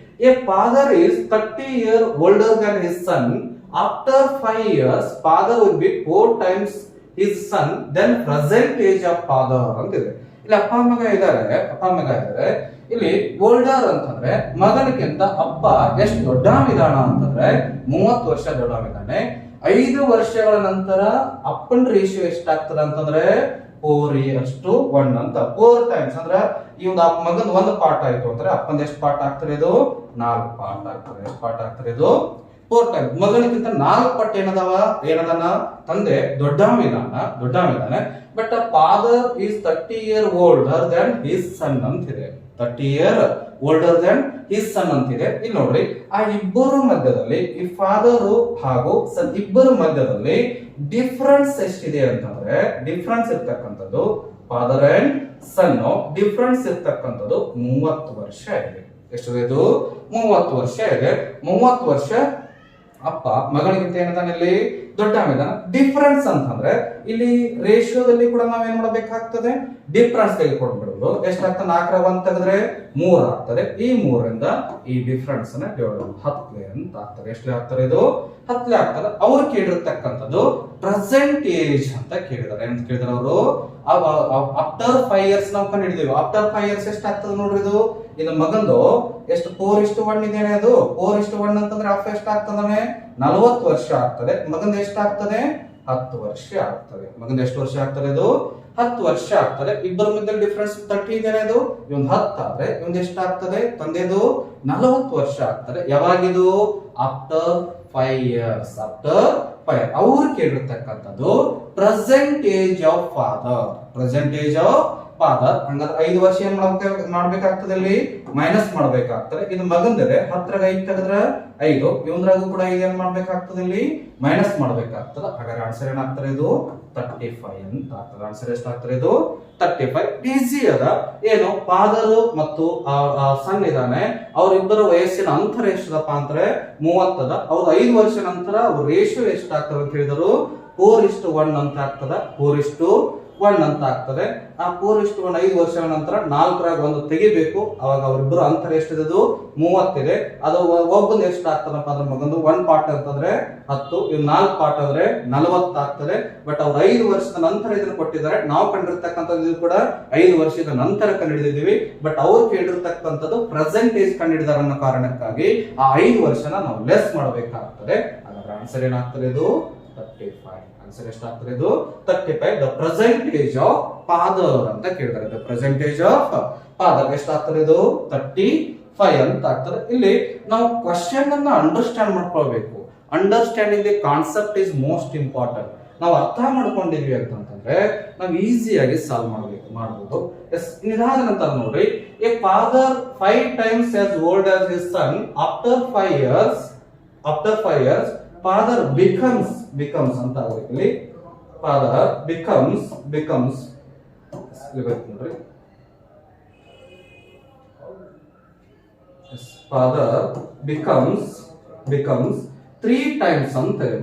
A father is 30 years older than his son. After 5 years, father will be 4 times his son, then present age of father ಅಂತಿದೆ. ಇಲ್ಲಿ ಅಪ್ಪ ಮಗ ಇದ್ದಾರೆ. ಇಲ್ಲಿ ಓಲ್ಡರ್ ಅಂತಂದ್ರೆ ಮಗನಿಗಿಂತ ಅಪ್ಪ ಎಷ್ಟು ದೊಡ್ಡವಿದಾನ ಅಂತಂದ್ರೆ 30 ವರ್ಷ ದೊಡ್ಡವಿದ್ದಾನೆ. 5 ವರ್ಷಗಳ ನಂತರ ಅಪ್ಪನ ರೇಷಿಯೋ ಎಷ್ಟಾಗ್ತದೆ ಅಂತಂದ್ರೆ 4:1 ಅಂತ 4 ಟೈಮ್ಸ್ ಅಂದ್ರೆ ಈ ಒಂದು ಮಗನ ಒಂದು ಪಾರ್ಟ್ ಆಯ್ತು ಅಂದ್ರೆ ಅಪ್ಪನ ಎಷ್ಟು ಪಾರ್ಟ್ ಆಗ್ತದೆ ಇದು 4 ಪಾರ್ಟ್ ಆಗ್ತದೆ. ಎಷ್ಟು ಪಾರ್ಟ್ ಆಗ್ತದೆ ಇದು 4 ಟೈಮ್ಸ್. ಮಗನಿಗಿಂತ 4 ಪಟ್ಟು ಏನದಾನ ತಂದೆ ದೊಡ್ಡವಿದಾನೆ. But father is 30 years older than his son ಅಂತಿದೆ. 30 years older than his son ಅಂತಿದೆ. ಇಲ್ಲಿ ನೋಡ್ರಿ ಆ ಇಬ್ಬರು ಮಧ್ಯದಲ್ಲಿ ಈ ಫಾದರ್ ಹಾಗೂ ಸನ್ ಇಬ್ಬರ ಮಧ್ಯದಲ್ಲಿ ಡಿಫರೆನ್ಸ್ ಎಷ್ಟಿದೆ ಅಂತಂದ್ರೆ ಡಿಫರೆನ್ಸ್ ಇರ್ತಕ್ಕಂಥದ್ದು ಫಾದರ್ ಅಂಡ್ ಸನ್ ಡಿಫರೆನ್ಸ್ ಇರ್ತಕ್ಕಂಥದ್ದು 30 ವರ್ಷ ಇದೆ. ಎಷ್ಟಿದೆ ಇದು 30 ವರ್ಷ ಇದೆ. 30 ವರ್ಷ ಅಪ್ಪ ಮಗನಿಗಿಂತ ಏನದಾನ ಇಲ್ಲಿ ದೊಡ್ಡವಿದಾನ. ಡಿಫರೆನ್ಸ್ ಅಂತಂದ್ರೆ ಇಲ್ಲಿ ರೇಷಿಯೋದಲ್ಲಿ ಕೂಡ ನಾವೇನ್ ಮಾಡಬೇಕಾಗ್ತದೆ ಡಿಫರೆನ್ಸ್ ತೆಗೆದುಕೊಂಡ್ಬಿಡೋದು. ಎಷ್ಟಾಗ್ತದೆ 4 1 ತೆಗೆದ್ರೆ 3 ಆಗ್ತದೆ. ಈ 3ರಿಂದ ಈ ಡಿಫರೆನ್ಸ್ ನ ಡಿವೈಡ್ 10 ಅಂತ ಆಗ್ತದೆ. ಎಷ್ಟು ಆಗ್ತದೆ ಇದು 10 ಆಗ್ತದೆ. ಅವ್ರು ಕೇಳಿರ್ತಕ್ಕಂಥದ್ದು ಪ್ರೆಸೆಂಟ್ ಏಜ್ ಅಂತ ಕೇಳಿದಾರೆ. ಅಂತ ಕೇಳಿದಾರೆ ಅವರು ಆಫ್ಟರ್ 5 years ನಾವು ಕಂಡು ಹಿಡಿದೀವಿ. ಆಫ್ಟರ್ 5 years ಎಷ್ಟು ಆಗ್ತದೆ ನೋಡ್ರಿ ಇದು ಮಗಂದು ಎಷ್ಟು 4:1 ಇದೇನೆ. ಅದು 4:1 ಅಂತಂದ್ರೆ ಅಪ್ಪ ಎಷ್ಟು ಆಗ್ತದೆ 40 ವರ್ಷ ಆಗ್ತದೆ. ಮಗಂದು ಎಷ್ಟು ಆಗ್ತದೆ 10 ವರ್ಷ ಆಗ್ತದೆ. ಮಗಂದು ಎಷ್ಟು ವರ್ಷ ಆಗ್ತದೆ ಇದು 10 ವರ್ಷ ಆಗ್ತದೆ. ಇಬ್ಬರ ಮಧ್ಯೆ ಡಿಫರೆನ್ಸ್ 30 ಇದೇನೆ. ಅದು ಇವನ್ 10 ಆದ್ರೆ ಇವನ್ ಎಷ್ಟು ಆಗ್ತದೆ ತಂದೆದು 40 ವರ್ಷ ಆಗ್ತದೆ. ಯಾವಾಗಿದು ಆಫ್ಟರ್ 5 years. ಆಫ್ಟರ್ 5 ಅವ್ರು ಕೇಳಿರ್ತಕ್ಕಂಥದ್ದು present age of father. Present age of father ಹಂಗಾದ್ರೆ 5 ವರ್ಷ ಏನ್ ಮಾಡ್ಬೇಕಾಗ್ತದೆ ಇಲ್ಲಿ ಮೈನಸ್ ಮಾಡ್ಬೇಕಾಗ್ತದೆ. ಇದು ಮಗಂದರೆ 10 5 ತೆಗೆದ್ರೆ 5 ಇವಂದ್ರಾಗೂ ಕೂಡ 5 ಏನ್ ಮಾಡ್ಬೇಕಾಗ್ತದೆ ಇಲ್ಲಿ ಮೈನಸ್ ಮಾಡ್ಬೇಕಾಗ್ತದೆ. ಹಾಗಾದ್ರೆ ಆನ್ಸರ್ ಏನಾಗ್ತದೆ ಇದು 35 ಅಂತ ಆಗ್ತದೆ. ಆನ್ಸರ್ ಎಷ್ಟಾಗ್ತದೆ ಇದು 35. ಈಸಿ ಅದ. ಏನು ಫಾದರ್ ಮತ್ತು ಸನ್ ಇದಾನೆ ಅವರಿಬ್ಬರ ವಯಸ್ಸಿನ ಅಂತರ ಎಷ್ಟದಪ್ಪ ಅಂದ್ರೆ 30 ಅದ. ಅವ್ರ 5 ವರ್ಷ ನಂತರ ಅವ್ರ ರೇಷಿಯೋ ಎಷ್ಟಾಗ್ತದೆ ಅಂತ ಹೇಳಿದರು 4:1 ಅಂತ ಆಗ್ತದ. 4:1 ಅಂತ ಆಗ್ತದೆ. ಆ 4:1 5 ವರ್ಷಗಳ ನಂತರ 4ರಾಗ 1 ತೆಗಿಬೇಕು. ಅವಾಗ ಅವರಿಬ್ಬರು ಅಂತರ ಎಷ್ಟಿದೆ 30 ಇದೆ. ಅದು ಒಬ್ಬಂದು ಎಷ್ಟು ಆಗ್ತದಪ್ಪ ಅಂದ್ರೆ ಮಗಂದು 1 ಪಾರ್ಟ್ ಅಂತಂದ್ರೆ 10 ಇವ್ 4 ಪಾರ್ಟ್ ಅಂದ್ರೆ 40 ಆಗ್ತದೆ. ಬಟ್ ಅವ್ರು 5 ವರ್ಷದ ನಂತರ ಇದನ್ನು ಕೊಟ್ಟಿದ್ದಾರೆ. ನಾವು ಕಂಡಿರ್ತಕ್ಕಂಥದ್ದು ಕೂಡ 5 ವರ್ಷದ ನಂತರ ಕಂಡುಹಿಡಿದಿದ್ದೀವಿ. ಬಟ್ ಅವ್ರು ಕೇಳಿರ್ತಕ್ಕಂಥದ್ದು ಪ್ರೆಸೆಂಟ್ ಏಜ್ ಕಂಡುಹಿಡಿದಾರ ಅನ್ನೋ ಕಾರಣಕ್ಕಾಗಿ ಆ 5 ವರ್ಷನ ನಾವು ಲೆಸ್ ಮಾಡಬೇಕಾಗ್ತದೆ. ಹಾಗಾದ್ರೆ ಆನ್ಸರ್ ಏನಾಗ್ತದೆ ಇದು 35. ಆನ್ಸರ್ ಎಷ್ಟಾಗ್ತದೆ ಇದು 35. The present age of father ಅಂತ ಕೇಳಿದ್ದಾರೆ. The present age of father ಎಷ್ಟಾಗ್ತದೆ ಇದು 35 ಅಂತ ಆಗ್ತದೆ. ಇಲ್ಲಿ ನಾವು ಕ್ವಶನ್ ಅನ್ನ ಅಂಡರ್ಸ್ಟ್ಯಾಂಡ್ ಮಾಡ್ಕೊಳ್ಬೇಕು. Understanding the concept is most important. ನಾವು ಅರ್ಥ ಮಾಡ್ಕೊಂಡಿದ್ವಿ ಅಂತಂದ್ರೆ ನಾವು ಈಸಿಯಾಗಿ ಸಾಲ್ವ್ ಮಾಡಬಹುದು. ಇದಾದ ನಂತರ ನೋಡ್ರಿ A father 5 times as old as his son after 5 years father becomes ಅಂತ ಆಗುತ್ತೆ. ಇಲ್ಲಿ father becomes ನೋಡ್ರಿ father becomes 3 times ಅಂತಾರೆ.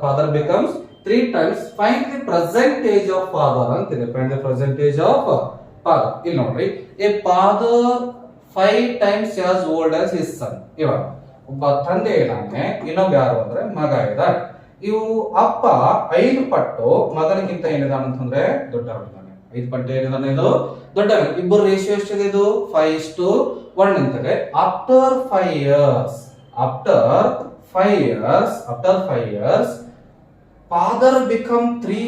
father becomes 3 times. find the present age of father ಅಂತಿದೆ. find the present age of father. ಇಲ್ಲಿ ನೋಡ್ರಿ a father 5 times as old as his son. ಇವಾಗ ಒಬ್ಬ ತಂದೆ ಇದ್ದಾನೆ, ಇನ್ನೊಬ್ಬ ಯಾರು ಅಂದ್ರೆ ಮಗ ಇದ್ದಾರೆ. ಇವು ಅಪ್ಪ 5 ಪಟ್ಟು ಮಗನಿಗಿಂತ ಏನಿದಾನ ಅಂತಂದ್ರೆ ದೊಡ್ಡವನಿದ್ದಾನೆ. 5 ಪಟ್ಟು ಏನಿದಾನೆ ಇದು ದೊಡ್ಡ. ಇಬ್ಬರು ರೇಷಿಯೋ ಎಷ್ಟಿದೆ ಇದು 5:1 ಅಂತಾರೆ. After 5 years father become 3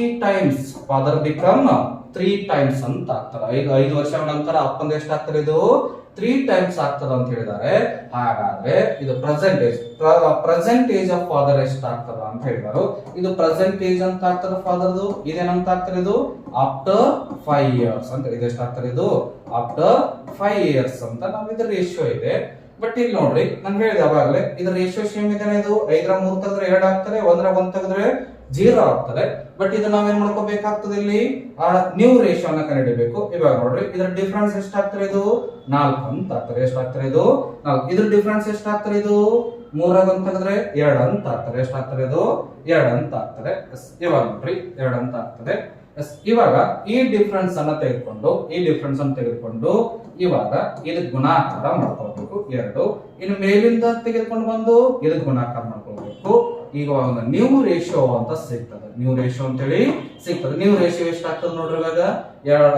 times ಅಂತ ಆಗ್ತಾರೆ. 5 ವರ್ಷಗಳ ನಂತರ ಅಪ್ಪಂದ ಎಷ್ಟಾಗ್ತದೆ ಇದು 3 times ಆಗ್ತದೆ ಅಂತ ಹೇಳಿದ್ದಾರೆ. ಹಾಗಾದ್ರೆ ಇದು ಪ್ರೆಸೆಂಟ್ ಏಜ್ ಆಫ್ ಫಾದರ್ ಎಷ್ಟಾಗ್ತದ ಅಂತ ಹೇಳಿದಾರು. ಇದು ಪ್ರೆಸೆಂಟ್ ಏಜ್ ಅಂತ ಆಗ್ತದೆ ಫಾದರ್ದು. ಇದೇನಂತ ಆಗ್ತದೆ ಇದು ಆಫ್ಟರ್ 5 years ಅಂತ. ಇದು ಎಷ್ಟಾಗ್ತದೆ ಇದು ಆಫ್ಟರ್ 5 years ಅಂತ ನಾವು ಇದ್ರ ರೇಷಿಯೋ ಇದೆ. ಬಟ್ ಇಲ್ಲಿ ನೋಡ್ರಿ ನಾನು ಹೇಳಿದೆ ಅವಾಗಲೇ ಇದ್ರ ರೇಷಿಯೋ ಸೇಮ್ ಇದೆ. ಇದು 5 3 ತೆಗೆದ್ರೆ 2 ಆಗ್ತದೆ, 1 ತೆಗೆದ್ರೆ 0 ಆಗ್ತದೆ. ಬಟ್ ಇದು ನಾವೇನ್ ಮಾಡ್ಕೋಬೇಕಾಗ್ತದೆ ಇಲ್ಲಿ ನ್ಯೂ ರೇಷಿಯೋ ಅನ್ನ ಕಂಡುಹಿಡಿಯಬೇಕು. ಇವಾಗ ನೋಡ್ರಿ ಇದ್ರ ಡಿಫರೆನ್ಸ್ ಎಷ್ಟಾಗ್ತದೆ ಇದು 4 ಅಂತ ಆಗ್ತದೆ. ಎಷ್ಟಾಗ್ತದೆ ಇದು 4. ಇದ್ರ ಡಿಫರೆನ್ಸ್ ಎಷ್ಟಾಗ್ತದೆ ಇದು ಮೂರಾಗ ಅಂತ ತೆಗೆದ್ರೆ 2 ಅಂತ ಆಗ್ತದೆ. ಎಷ್ಟಾಗ್ತದೆ ಇದು? 2 ಅಂತ ಆಗ್ತದೆ. ಇವಾಗ ನೋಡ್ರಿ 2 ಅಂತ ಆಗ್ತದೆ. ಇವಾಗ ಈ ಡಿಫ್ರೆನ್ಸ್ ಅನ್ನ ತೆಗೆದುಕೊಂಡು ಇವಾಗ ಇದಕ್ಕೆ ಗುಣಾಕಾರ ಮಾಡ್ಕೊಳ್ಬೇಕು 2. ಇನ್ನು ಮೇಲಿಂದ ತೆಗೆದುಕೊಂಡು ಬಂದು ಇದಕ್ಕೆ ಗುಣಾಕಾರ ಮಾಡ್ಕೊಳ್ಬೇಕು. ಈಗ ಒಂದು ನ್ಯೂ ರೇಷಿಯೋ ಅಂತ ಸಿಗ್ತದೆ. ನ್ಯೂ ರೇಷಿಯೋ ಅಂತೇಳಿ ಸಿಗ್ತದೆ. ನ್ಯೂ ರೇಷಿಯೋ ಎಷ್ಟಾಗ್ತದೆ ನೋಡ್ರಿ ಇವಾಗ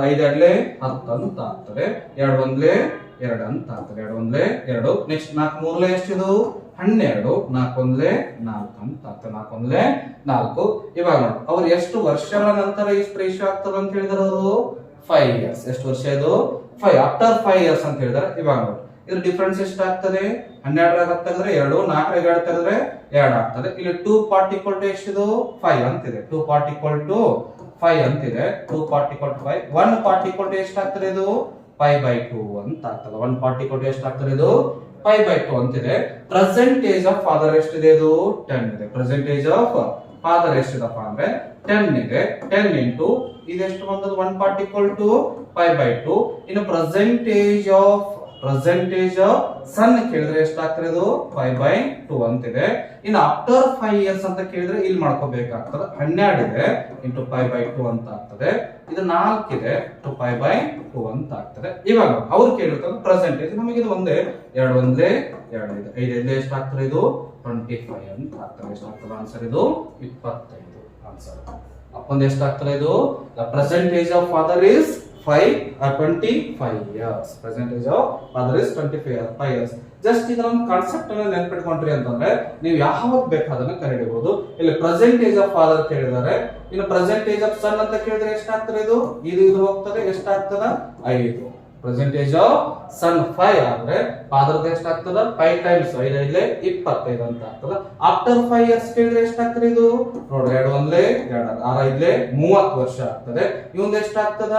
5 2 10 ಅಂತ ಆಗ್ತದೆ. 2 1 2 ಅಂತ ಆಗ್ತದೆ. 2 1 2. ನೆಕ್ಸ್ಟ್ 4 3 ಎಷ್ಟಿದು? 12. 4 1 4 ಅಂತ ಆಗ್ತದೆ. 4 1 4. ಇವಾಗ ನೋಡಿ ಅವ್ರು ಎಷ್ಟು ವರ್ಷಗಳ ನಂತರ ಇಷ್ಟು ರೇಷಿಯೋ ಆಗ್ತದೆ ಅಂತ ಹೇಳಿದಾರೆ ಅವರು? 5 years. ಎಷ್ಟು ವರ್ಷ ಇದು? 5. ಆಫ್ಟರ್ 5 years ಅಂತ ಹೇಳಿದಾರೆ. ಇವಾಗ ನೋಡಿ ಇದ್ರ ಡಿಫರೆನ್ಸ್ ಎಷ್ಟಾಗ್ತದೆ? 12 ತೆಗೆದ್ರೆ 2, 4 2 ತೆಗೆದ್ರೆ 2 ಆಗ್ತದೆ. ಇಲ್ಲಿ 2 part equal to ಎಷ್ಟಿದು? 5 ಅಂತಿದೆ. 2 part equal to 5 ಅಂತಿದೆ. 2 part equal to 5. 1 part equal to ಎಷ್ಟಾಗ್ತದೆ ಇದು? pi by 2 ಅಂತ ಆಗ್ತದೆ. 1 part equal to ಎಷ್ಟಾಗ್ತದೆ ಇದು? pi by 2 ಅಂತಿದೆ. ಪರ್ಸೆಂಟೇಜ್ ಆಫ್ ಫಾದರ್ ಎಷ್ಟಿದೆ ಇದು? 10 ಇದೆ. ಪರ್ಸೆಂಟೇಜ್ ಆಫ್ ಫಾದರ್ ಎಷ್ಟಿದಪ್ಪ ಅಂದ್ರೆ 10 ಇದೆ. 10 into ಇದೆಷ್ಟು ಬಂದದ್ದು? 1 part equal to pi by 2. ಇನ್ನು ಪರ್ಸೆಂಟೇಜ್ ಆಫ್ ಸನ್ ಕೇಳಿದ್ರೆ ಎಷ್ಟಾಗ್ತದೆ ಇದು? 5 by 2 ಅಂತಿದೆ. ಇನ್ನು ಆಫ್ಟರ್ 5 years ಅಂತ ಕೇಳಿದ್ರೆ ಇಲ್ಲಿ ಮಾಡ್ಕೋಬೇಕಾಗ್ತದೆ. 12 ಇದೆ ಇಂಟು pi by 2 ಅಂತ ಆಗ್ತದೆ. ಇದು 4 ಇದೆ ಟು pi by 2 ಅಂತ ಆಗ್ತದೆ. ಇವಾಗ ಅವ್ರು ಕೇಳಿರ್ತಾರೆ ಪರ್ಸೆಂಟೇಜ್. ನಮಗೆ ಇದು ಒಂದೇ 2 1 2 ಇದೆ. 5 5 ಎಷ್ಟಾಗ್ತದೆ ಇದು? 25 ಅಂತ ಆಗ್ತದೆ. ಎಷ್ಟಾಗ್ತದೆ ಆನ್ಸರ್ ಇದು? 25 ಆನ್ಸರ್. ಅಪ್ಪಂದು ಎಷ್ಟಾಗ್ತದೆ ಇದು? The percentage of father is 25 years. Percentage of father is 25 years. Just ಇದೊಂದು ಕಾನ್ಸೆಪ್ಟ್ ಅನ್ನ ನೆನಪಿಟ್ಕೊಂಡ್ರಿ ಅಂತಂದ್ರೆ ನೀವು ಯಾವಾಗ ಬೇಕಾದನ್ನ ಕರೆಯಬಹುದು. ಇಲ್ಲಿ ಪರ್ಸೆಂಟೇಜ್ ಆಫ್ ಫಾದರ್ ಕೇಳಿದ್ದಾರೆ. ಇನ್ನು ಪರ್ಸೆಂಟೇಜ್ ಆಫ್ ಸನ್ ಅಂತ ಕೇಳಿದ್ರೆ ಎಷ್ಟಾಗ್ತದೆ ಇದು? ಇದು ಹೋಗ್ತದೆ. ಎಷ್ಟಾಗ್ತದ? 5. ಪರ್ಸೆಂಟೇಜ್ ಆಫ್ ಸನ್ 5 ಆದ್ರೆ ಫಾದರ್ ಎಷ್ಟಾಗ್ತದ? 5 times 5 5 25 ಅಂತ ಆಗ್ತದ. ಆಫ್ಟರ್ 5 years ಕೇಳಿದ್ರೆ ಎಷ್ಟಾಗ್ತದೆ ಇದು? ನೋಡ್ರಿ 2 1 2 6 5 30 ವರ್ಷ ಆಗ್ತದೆ. ಇವಂದು ಎಷ್ಟಾಗ್ತದ?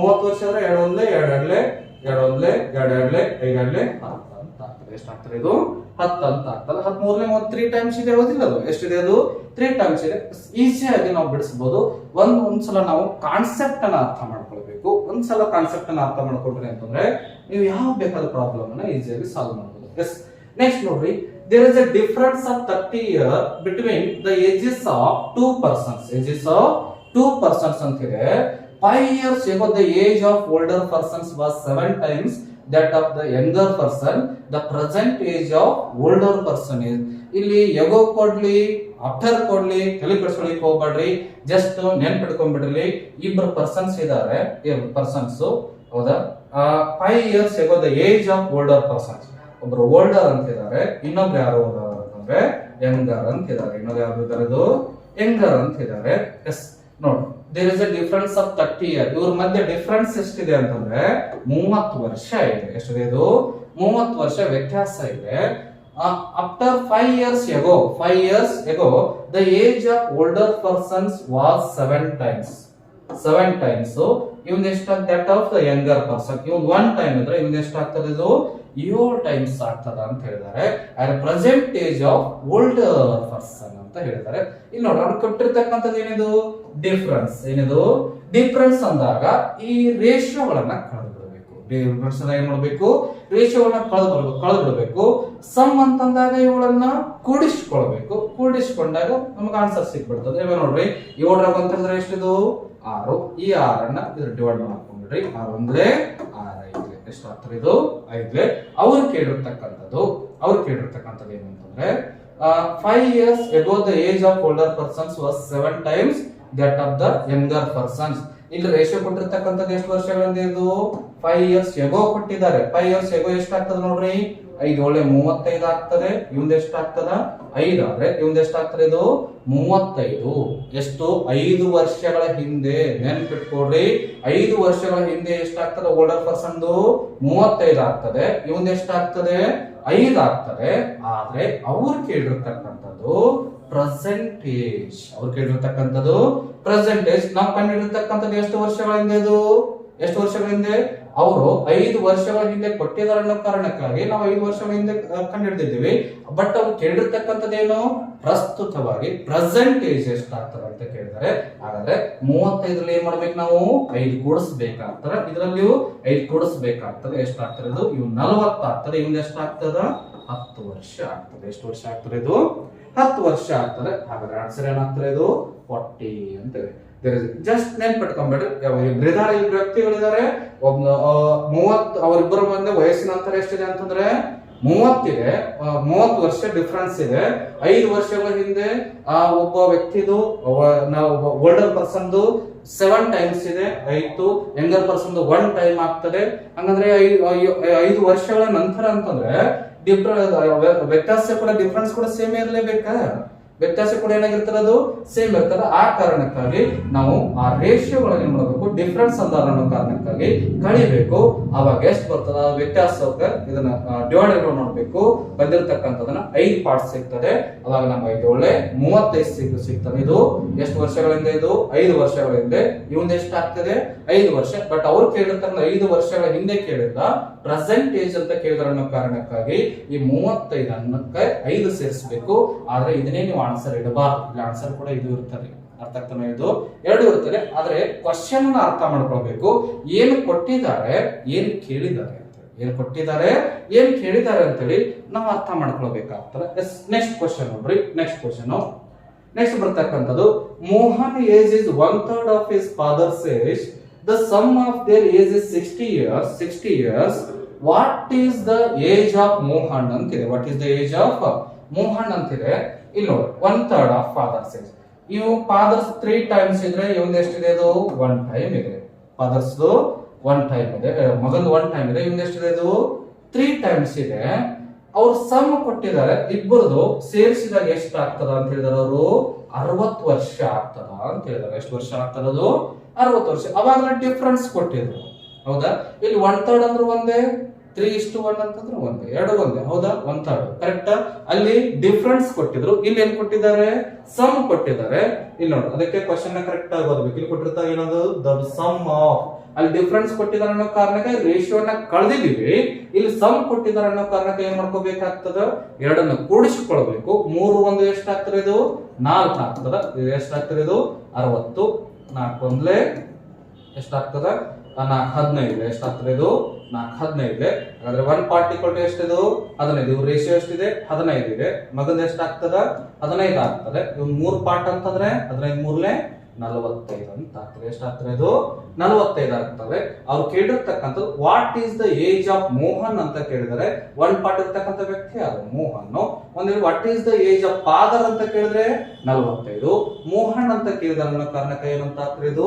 30 ವರ್ಷ ಅಂದ್ರೆ 2 1 2 2 2 2 2 5 2 10 ಅಂತ ಆಗ್ತದೆ. ಎಷ್ಟಾಗ್ತದೆ ಇದು? 10 ಅಂತ ಆಗ್ತದೆ. 13 3 ಟೈಮ್ಸ್ ಇದೆ ಹೌದಿಲ್ಲ? ಅದು ಎಷ್ಟಿದೆ? ಅದು 3 ಟೈಮ್ಸ್ ಇದೆ. ಈಸಿಯಾಗಿ ನಾವು ಬಿಡಿಸಬಹುದು. ಒಂದ್ಸಲ ನಾವು ಕಾನ್ಸೆಪ್ಟ್ ಅನ್ನ ಅರ್ಥ ಮಾಡ್ಕೊಳ್ಬೇಕು. ಒಂದ್ಸಲ ಕಾನ್ಸೆಪ್ಟ್ ಅನ್ನ ಅರ್ಥ ಮಾಡ್ಕೊಂಡ್ರಿ ಅಂತಂದ್ರೆ ನೀವು ಯಾವ ಬೇಕಾದ ಪ್ರಾಬ್ಲಮ್ ಅನ್ನ ಈಸಿಯಾಗಿ ಸಾಲ್ವ್ ಮಾಡಬಹುದು. ಎಸ್ ನೆಕ್ಸ್ಟ್ ನೋಡ್ರಿ, there is a difference of 30 years between the ages of two persons. Ages of two persons ಅಂತಿದೆ. 5 years ago the age of older persons was 7 times that of the younger person. The present age of older person is. ಇಲ್ಲಿ ago ಕೊಡ್ಲಿ after ಕೊಡ್ಲಿ ತಲೆ ಕೆಡಿಸ್ಕೊಳ್ಳಿಕ್ಕೆ ಹೋಗ್ಬೇಡ್ರಿ. Just ನೆನ್ಪಿಟ್ಕೊಂಡ್ಬಿಡ್ರಿ. ಇಬ್ಬರು persons ಇದಾರೆ. Persons ಹೌದಾ? 5 years ago the age of older persons. ಒಬ್ರು older ಅಂತಿದ್ದಾರೆ. ಇನ್ನೊಬ್ರು ಯಾರು ಅಂತಂದ್ರೆ ಯಂಗರ್ ಅಂತಿದ್ದಾರೆ. ಇನ್ನೊಬ್ರು ಯಾರು ಇದ್ದಾರೆ? ಇದು ಯಂಗರ್ ಅಂತಿದ್ದಾರೆ. ಎಸ್ ನೋಡಿ, there is a difference of 30 years. ಇವ್ರ ಮಧ್ಯೆ ಡಿಫರೆನ್ಸ್ ಎಷ್ಟಿದೆ ಅಂತಂದ್ರೆ 30 ವರ್ಷ ಇದೆ. ಎಷ್ಟಿದೆ ಇದು? 30 ವರ್ಷ ವ್ಯತ್ಯಾಸ ಇದೆ. After 5 years ago the age of older persons was 7 times. 7 times. ಇವನ್ ಎಷ್ಟಾಗ್ತದೆ? That of the younger person. Even 1 time ಇದ್ರೆ ಇವನ್ ಎಷ್ಟಾಗ್ತದೆ? ಇದು 7 ಟೈಮ್ಸ್ ಆಗ್ತದ ಅಂತ ಹೇಳಿದ್ದಾರೆ. Are present age of older person ಅಂತ ಹೇಳಿದ್ದಾರೆ. ಇಲ್ಲಿ ನೋಡಿ ಅವ್ರು ಕೊಟ್ಟಿರ್ತಕ್ಕಂಥದ್ದು ಏನಿದು? ಡಿಫರೆನ್ಸ್. ಏನಿದು? ಡಿಫರೆನ್ಸ್ ಅಂದಾಗ ಈ ರೇಷಿಯೋಗಳನ್ನ ಕಳೆದ್ಬಿಡ್ಬೇಕು. ಡಿಫರೆನ್ಸ್ ಏನ್ ಮಾಡ್ಬೇಕು? ರೇಷಿಯೋಗಳನ್ನ ಕಳೆದ್ಬಿಡ್ಬೇಕು. ಸಮ್ ಅಂತಂದಾಗ ಇವುಗಳನ್ನ ಕೂಡಿಸ್ಕೊಳ್ಬೇಕು. ಕೂಡಿಸ್ಕೊಂಡಾಗ ನಮ್ಗೆ ಆನ್ಸರ್ ಸಿಕ್ಬಿಡ್ತದೆ. ಇವಾಗ ನೋಡ್ರಿ 7 ಅಂತಂದ್ರೆ ಎಷ್ಟಿದು? 6. ಈ 6 ಇದ್ರ ಡಿವೈಡ್ ಮಾಡ್ಕೊಂಡ್ಬಿಡ್ರಿ. 6 1 6 5 ಎಷ್ಟಾಗ್ತದೆ? ಇದು 5. ಅವ್ರು ಕೇಳಿರ್ತಕ್ಕಂಥದ್ದು ಏನಂತಂದ್ರೆ 5 years ago the age of older persons was 7 times that of the younger persons. ಇಲ್ಲಿ ರೇಷಿಯೋ ಕೊಟ್ಟಿರ್ತಕ್ಕಂಥದ್ದು ಎಷ್ಟು ವರ್ಷಗಳಿಂದ? ಇದು 5 years ago ಕೊಟ್ಟಿದ್ದಾರೆ. 5 years ago ಎಷ್ಟಾಗ್ತದೆ ನೋಡ್ರಿ? 5 ಒಳ್ಳೆ 35 ಆಗ್ತದೆ. ಇವಂದ ಎಷ್ಟಾಗ್ತದ? 5 ಆದ್ರೆ ಇವಂದ ಎಷ್ಟಾಗ್ತದೆ? ಇದು 35. ಎಷ್ಟು? 5 ವರ್ಷಗಳ ಹಿಂದೆ. ನೆನ್ಪಿಟ್ಕೊಡ್ರಿ, 5 ವರ್ಷಗಳ ಹಿಂದೆ ಎಷ್ಟಾಗ್ತದೆ? ಓಲ್ಡರ್ ಪರ್ಸನ್ 35 ಆಗ್ತದೆ. ಇವಂದ ಎಷ್ಟಾಗ್ತದೆ? 5 ಆಗ್ತದೆ. ಆದ್ರೆ ಅವ್ರು ಕೇಳಿರ್ತಕ್ಕಂಥದ್ದು ಪ್ರೆಸೆಂಟೇಜ್. ನಾವು ಕಂಡಿರ್ತಕ್ಕಂಥದ್ದು ಎಷ್ಟು ವರ್ಷಗಳ ಹಿಂದೆ? ಇದು ಎಷ್ಟು ವರ್ಷಗಳ ಹಿಂದೆ? ಅವರು 5 ವರ್ಷಗಳ ಹಿಂದೆ ಕೊಟ್ಟಿದ್ದಾರೆ ಅನ್ನೋ ಕಾರಣಕ್ಕಾಗಿ ನಾವು 5 ವರ್ಷಗಳ ಹಿಂದೆ ಕಂಡುಹಿಡಿದಿದ್ದೀವಿ. ಬಟ್ ಅವ್ರು ಕೇಳಿರ್ತಕ್ಕಂಥದ್ದೇನು? ಪ್ರಸ್ತುತವಾಗಿ ಪ್ರೆಸೆಂಟ್ ಏಜ್ ಎಷ್ಟಾಗ್ತದೆ ಅಂತ ಕೇಳಿದ್ದಾರೆ. ಹಾಗಾದ್ರೆ 35ರಲ್ಲಿ ಏನ್ ಮಾಡ್ಬೇಕು? ನಾವು 5 ಕೂಡಿಸ್ಬೇಕಾಗ್ತದೆ. ಇದರಲ್ಲಿ 5 ಕೂಡಿಸ್ಬೇಕಾಗ್ತದೆ. ಎಷ್ಟಾಗ್ತದೆ? ಇದು 40 ಆಗ್ತದೆ. ಇವ್ನ ಎಷ್ಟಾಗ್ತದ? 10 ವರ್ಷ ಆಗ್ತದೆ. ಎಷ್ಟು ವರ್ಷ ಆಗ್ತದೆ ಇದು? 10 ವರ್ಷ ಆಗ್ತದೆ. ಹಾಗಾದ್ರೆ ಆನ್ಸರ್ ಏನಾಗ್ತದೆ ಇದು? 40 ಅಂತೇಳಿ. ಜಸ್ಟ್ ನೆನ್ಪಿಟ್ಕೊಂಡ್ಬೇಡ್ರಿ, ಇಬ್ಬರಿದ್ದಾರೆ, ಇಬ್ಬರು ವ್ಯಕ್ತಿಗಳಿದ್ದಾರೆ. ಒಬ್ಬ 30, ಅವರಿಬ್ಬರ ಮಧ್ಯೆ ವಯಸ್ಸಿನ ಅಂತರ ಎಷ್ಟಿದೆ ಅಂತಂದ್ರೆ 30 ಇದೆ. 30 ವರ್ಷ ಡಿಫ್ರೆನ್ಸ್ ಇದೆ. 5 ವರ್ಷಗಳ ಹಿಂದೆ ಒಬ್ಬ ವ್ಯಕ್ತಿದು ಓಲ್ಡರ್ ಪರ್ಸನ್ದು 7 ಟೈಮ್ಸ್ ಇದೆ, ಆಯ್ತು. ಯಂಗರ್ ಪರ್ಸನ್ 1 ಟೈಮ್ ಆಗ್ತದೆ. ಹಂಗಂದ್ರೆ 5 ವರ್ಷಗಳ ನಂತರ ಅಂತಂದ್ರೆ ವ್ಯತ್ಯಾಸ ಕೂಡ, ಡಿಫ್ರೆನ್ಸ್ ಕೂಡ ಸೇಮ್ ಇರಲೇಬೇಕಾ? ವ್ಯತ್ಯಾಸ ಕೂಡ ಏನಾಗಿರ್ತದೆ, ಅದು ಸೇಮ್ ಇರ್ತದೆ. ಆ ಕಾರಣಕ್ಕಾಗಿ ನಾವು ಆ ರೇಷಿಯೋಗಳನ್ನು ಏನ್ ಮಾಡಬೇಕು, ಡಿಫ್ರೆನ್ಸ್ ಅಂತ ಅನ್ನೋ ಕಾರಣಕ್ಕಾಗಿ ಕಳಿಬೇಕು. ಅವಾಗ ಎಷ್ಟು ಬರ್ತದ ವ್ಯತ್ಯಾಸಕ್ಕೆ ಇದನ್ನ ಡಿವೈಡೆಡ್ ಮಾಡಬೇಕು. ಬಂದಿರತಕ್ಕಂಥದನ್ನ 5 ಪಾರ್ಟ್ಸ್ ಸಿಗ್ತದೆ. ಅವಾಗ ನಮ್ಗೆ 5 ಒಳ್ಳೆ 35 ಸಿಗ್ತದೆ. ಇದು ಎಷ್ಟು ವರ್ಷಗಳಿಂದ? ಇದು 5 ವರ್ಷಗಳ ಹಿಂದೆ. ಇವಂದ ಎಷ್ಟು ಆಗ್ತದೆ? 5 ವರ್ಷ. ಬಟ್ ಅವ್ರು ಕೇಳಿರ್ತಕ್ಕಂಥ 5 ವರ್ಷಗಳ ಹಿಂದೆ ಕೇಳಿದ ಪ್ರೆಸೆಂಟ್ ಏಜ್ ಅಂತ ಕೇಳಿದ್ರ ಅನ್ನೋ ಕಾರಣಕ್ಕಾಗಿ ಈ 35 ಅನ್ನಕ್ಕೆ 5 ಸೇರಿಸಬೇಕು. ಆದ್ರೆ ಇದನ್ನೇ ನೀವು ಆನ್ಸರ್ ಇಡಬಾರ್ದು. ಇಲ್ಲಿ ಆನ್ಸರ್ ಕೂಡ ಇದು ಇರ್ತದೆ. ಅರ್ಥ ಆಗ್ತಾನೆ? ಇದು 2 ಇರ್ತದೆ. ಆದ್ರೆ ಕ್ವಶನ್ ಅರ್ಥ ಮಾಡ್ಕೊಳ್ಬೇಕು. ಏನು ಕೊಟ್ಟಿದ್ದಾರೆ, ಏನು ಕೇಳಿದ್ದಾರೆ ಅಂತ, ಏನು ಕೊಟ್ಟಿದ್ದಾರೆ, ಏನು ಕೇಳಿದ್ದಾರೆ ಅಂತೇಳಿ ನಾವು ಅರ್ಥ ಮಾಡ್ಕೊಳ್ಬೇಕಾಗ್ತದೆ. ನೆಕ್ಸ್ಟ್ ಕ್ವಶನ್ ನೋಡ್ರಿ. ನೆಕ್ಸ್ಟ್ ಬರ್ತಕ್ಕಂಥದ್ದು, Mohan age is 1/3 of his father's age. The sum of their age is 60 years. What is the age of Mohan ಅಂತಿದೆ. What is the age of Mohan ಅಂತಿದೆ. ಇಲ್ಲಿ ನೋಡಿ, 1/3 ಆಫ್ ಫಾದರ್ಸ್ ಏಜ್. ಇವು fathers 3 times ಇದ್ರೆ ಇವಂದ ಎಷ್ಟಿದೆ? ಇದು 1 time ಇದೆ. Fathers 1 time ಇದೆ, ಮಗಂದು 1 ಟೈಮ್ ಇದೆ. ಇವಂದ ಎಷ್ಟಿದೆ? ಇದು 3 ಟೈಮ್ಸ್ ಇದೆ. ಅವ್ರು ಸಮ್ ಕೊಟ್ಟಿದ್ದಾರೆ. ಇಬ್ಬರದು ಸೇರಿಸಿದಾಗ ಎಷ್ಟು ಆಗ್ತದ ಅಂತ ಹೇಳಿದಾರೆ ಅವರು? 60 ವರ್ಷ ಆಗ್ತದ ಅಂತ ಹೇಳಿದಾರೆ. ಎಷ್ಟು ವರ್ಷ ಆಗ್ತದದು? 60 ವರ್ಷ. ಅವಾಗಲೇ ಡಿಫ್ರೆನ್ಸ್ ಕೊಟ್ಟಿದ್ರು, ಹೌದಾ? ಇಲ್ಲಿ 1/3 ಅಂದ್ರೆ ಒಂದೇ, 3:1 ಅಂತಂದ್ರೆ ಒಂದೇ, 2 ಒಂದೇ, ಹೌದಾ? 1/3 ಕರೆಕ್ಟ್. ಅಲ್ಲಿ ಡಿಫ್ರೆನ್ಸ್ ಕೊಟ್ಟಿದ್ರು. ಇಲ್ಲಿ ಏನ್ ಕೊಟ್ಟಿದ್ದಾರೆ? ಸಮ್ ಕೊಟ್ಟಿದ್ದಾರೆ. ಇಲ್ಲಿ ನೋಡಿ, ಅದಕ್ಕೆ ಕ್ವಶನ್ ಕರೆಕ್ಟ್ ಆಗಿ ಓದಬೇಕು. ಇಲ್ಲಿ ಕೊಟ್ಟಿರ್ತಾರೆ ಏನದು? The sum of. ಅಲ್ಲಿ ಡಿಫ್ರೆನ್ಸ್ ಕೊಟ್ಟಿದ್ದಾರೆ ಅನ್ನೋ ಕಾರಣಕ್ಕೆ ರೇಷಿಯೋನ ಕಳೆದಿದ್ದೀವಿ. ಇಲ್ಲಿ ಸಮ್ ಕೊಟ್ಟಿದ್ದಾರೆ ಅನ್ನೋ ಕಾರಣಕ್ಕೆ ಏನ್ ಮಾಡ್ಕೋಬೇಕಾಗ್ತದ? 2ಅನ್ನು ಕೂಡಿಸಿಕೊಳ್ಬೇಕು. 3 1 ಎಷ್ಟಾಗ್ತದೆ? ಇದು 4 ಆಗ್ತದ. ಇದು ಎಷ್ಟಾಗ್ತದೆ? ಇದು 60. 4 ಒಂದ್ಲೆ ಎಷ್ಟಾಗ್ತದ? 4 15. ಎಷ್ಟಾಗ್ತದೆ? ಇದು 4 15. ಹಾಗಾದ್ರೆ 1 ಪಾರ್ಟ್ ಈಕ್ವಲ್ ಟು ಎಷ್ಟಿದು? 15. ಇವ್ರ ರೇಷಿಯೋ ಎಷ್ಟಿದೆ? 15 ಇದೆ. ಮಗದ ಎಷ್ಟಾಗ್ತದ? 15 ಆಗ್ತದೆ. ಇವ್ 3 ಪಾರ್ಟ್ ಅಂತಂದ್ರೆ 15 3ಲೆ 45 ಅಂತ ಆಗ್ತದೆ. ಎಷ್ಟಾಗ್ತದೆ? ಇದು 45 ಆಗ್ತದೆ. ಅವ್ರು ಕೇಳಿರ್ತಕ್ಕಂಥದ್ದು what is the age of Mohan ಅಂತ ಕೇಳಿದರೆ 1 ಪಾರ್ಟ್ ಇರ್ತಕ್ಕಂಥ ವ್ಯಕ್ತಿ ಅದು ಮೋಹನ್. ಒಂದ್ what is the age of father ಅಂತ ಕೇಳಿದ್ರೆ 45. ಮೋಹನ್ ಅಂತ ಕೇಳಿದಾರೆ ಅನ್ನೋ ಕಾರಣಕ್ಕೆ ಏನಂತ ಆಗ್ತದೆ? ಇದು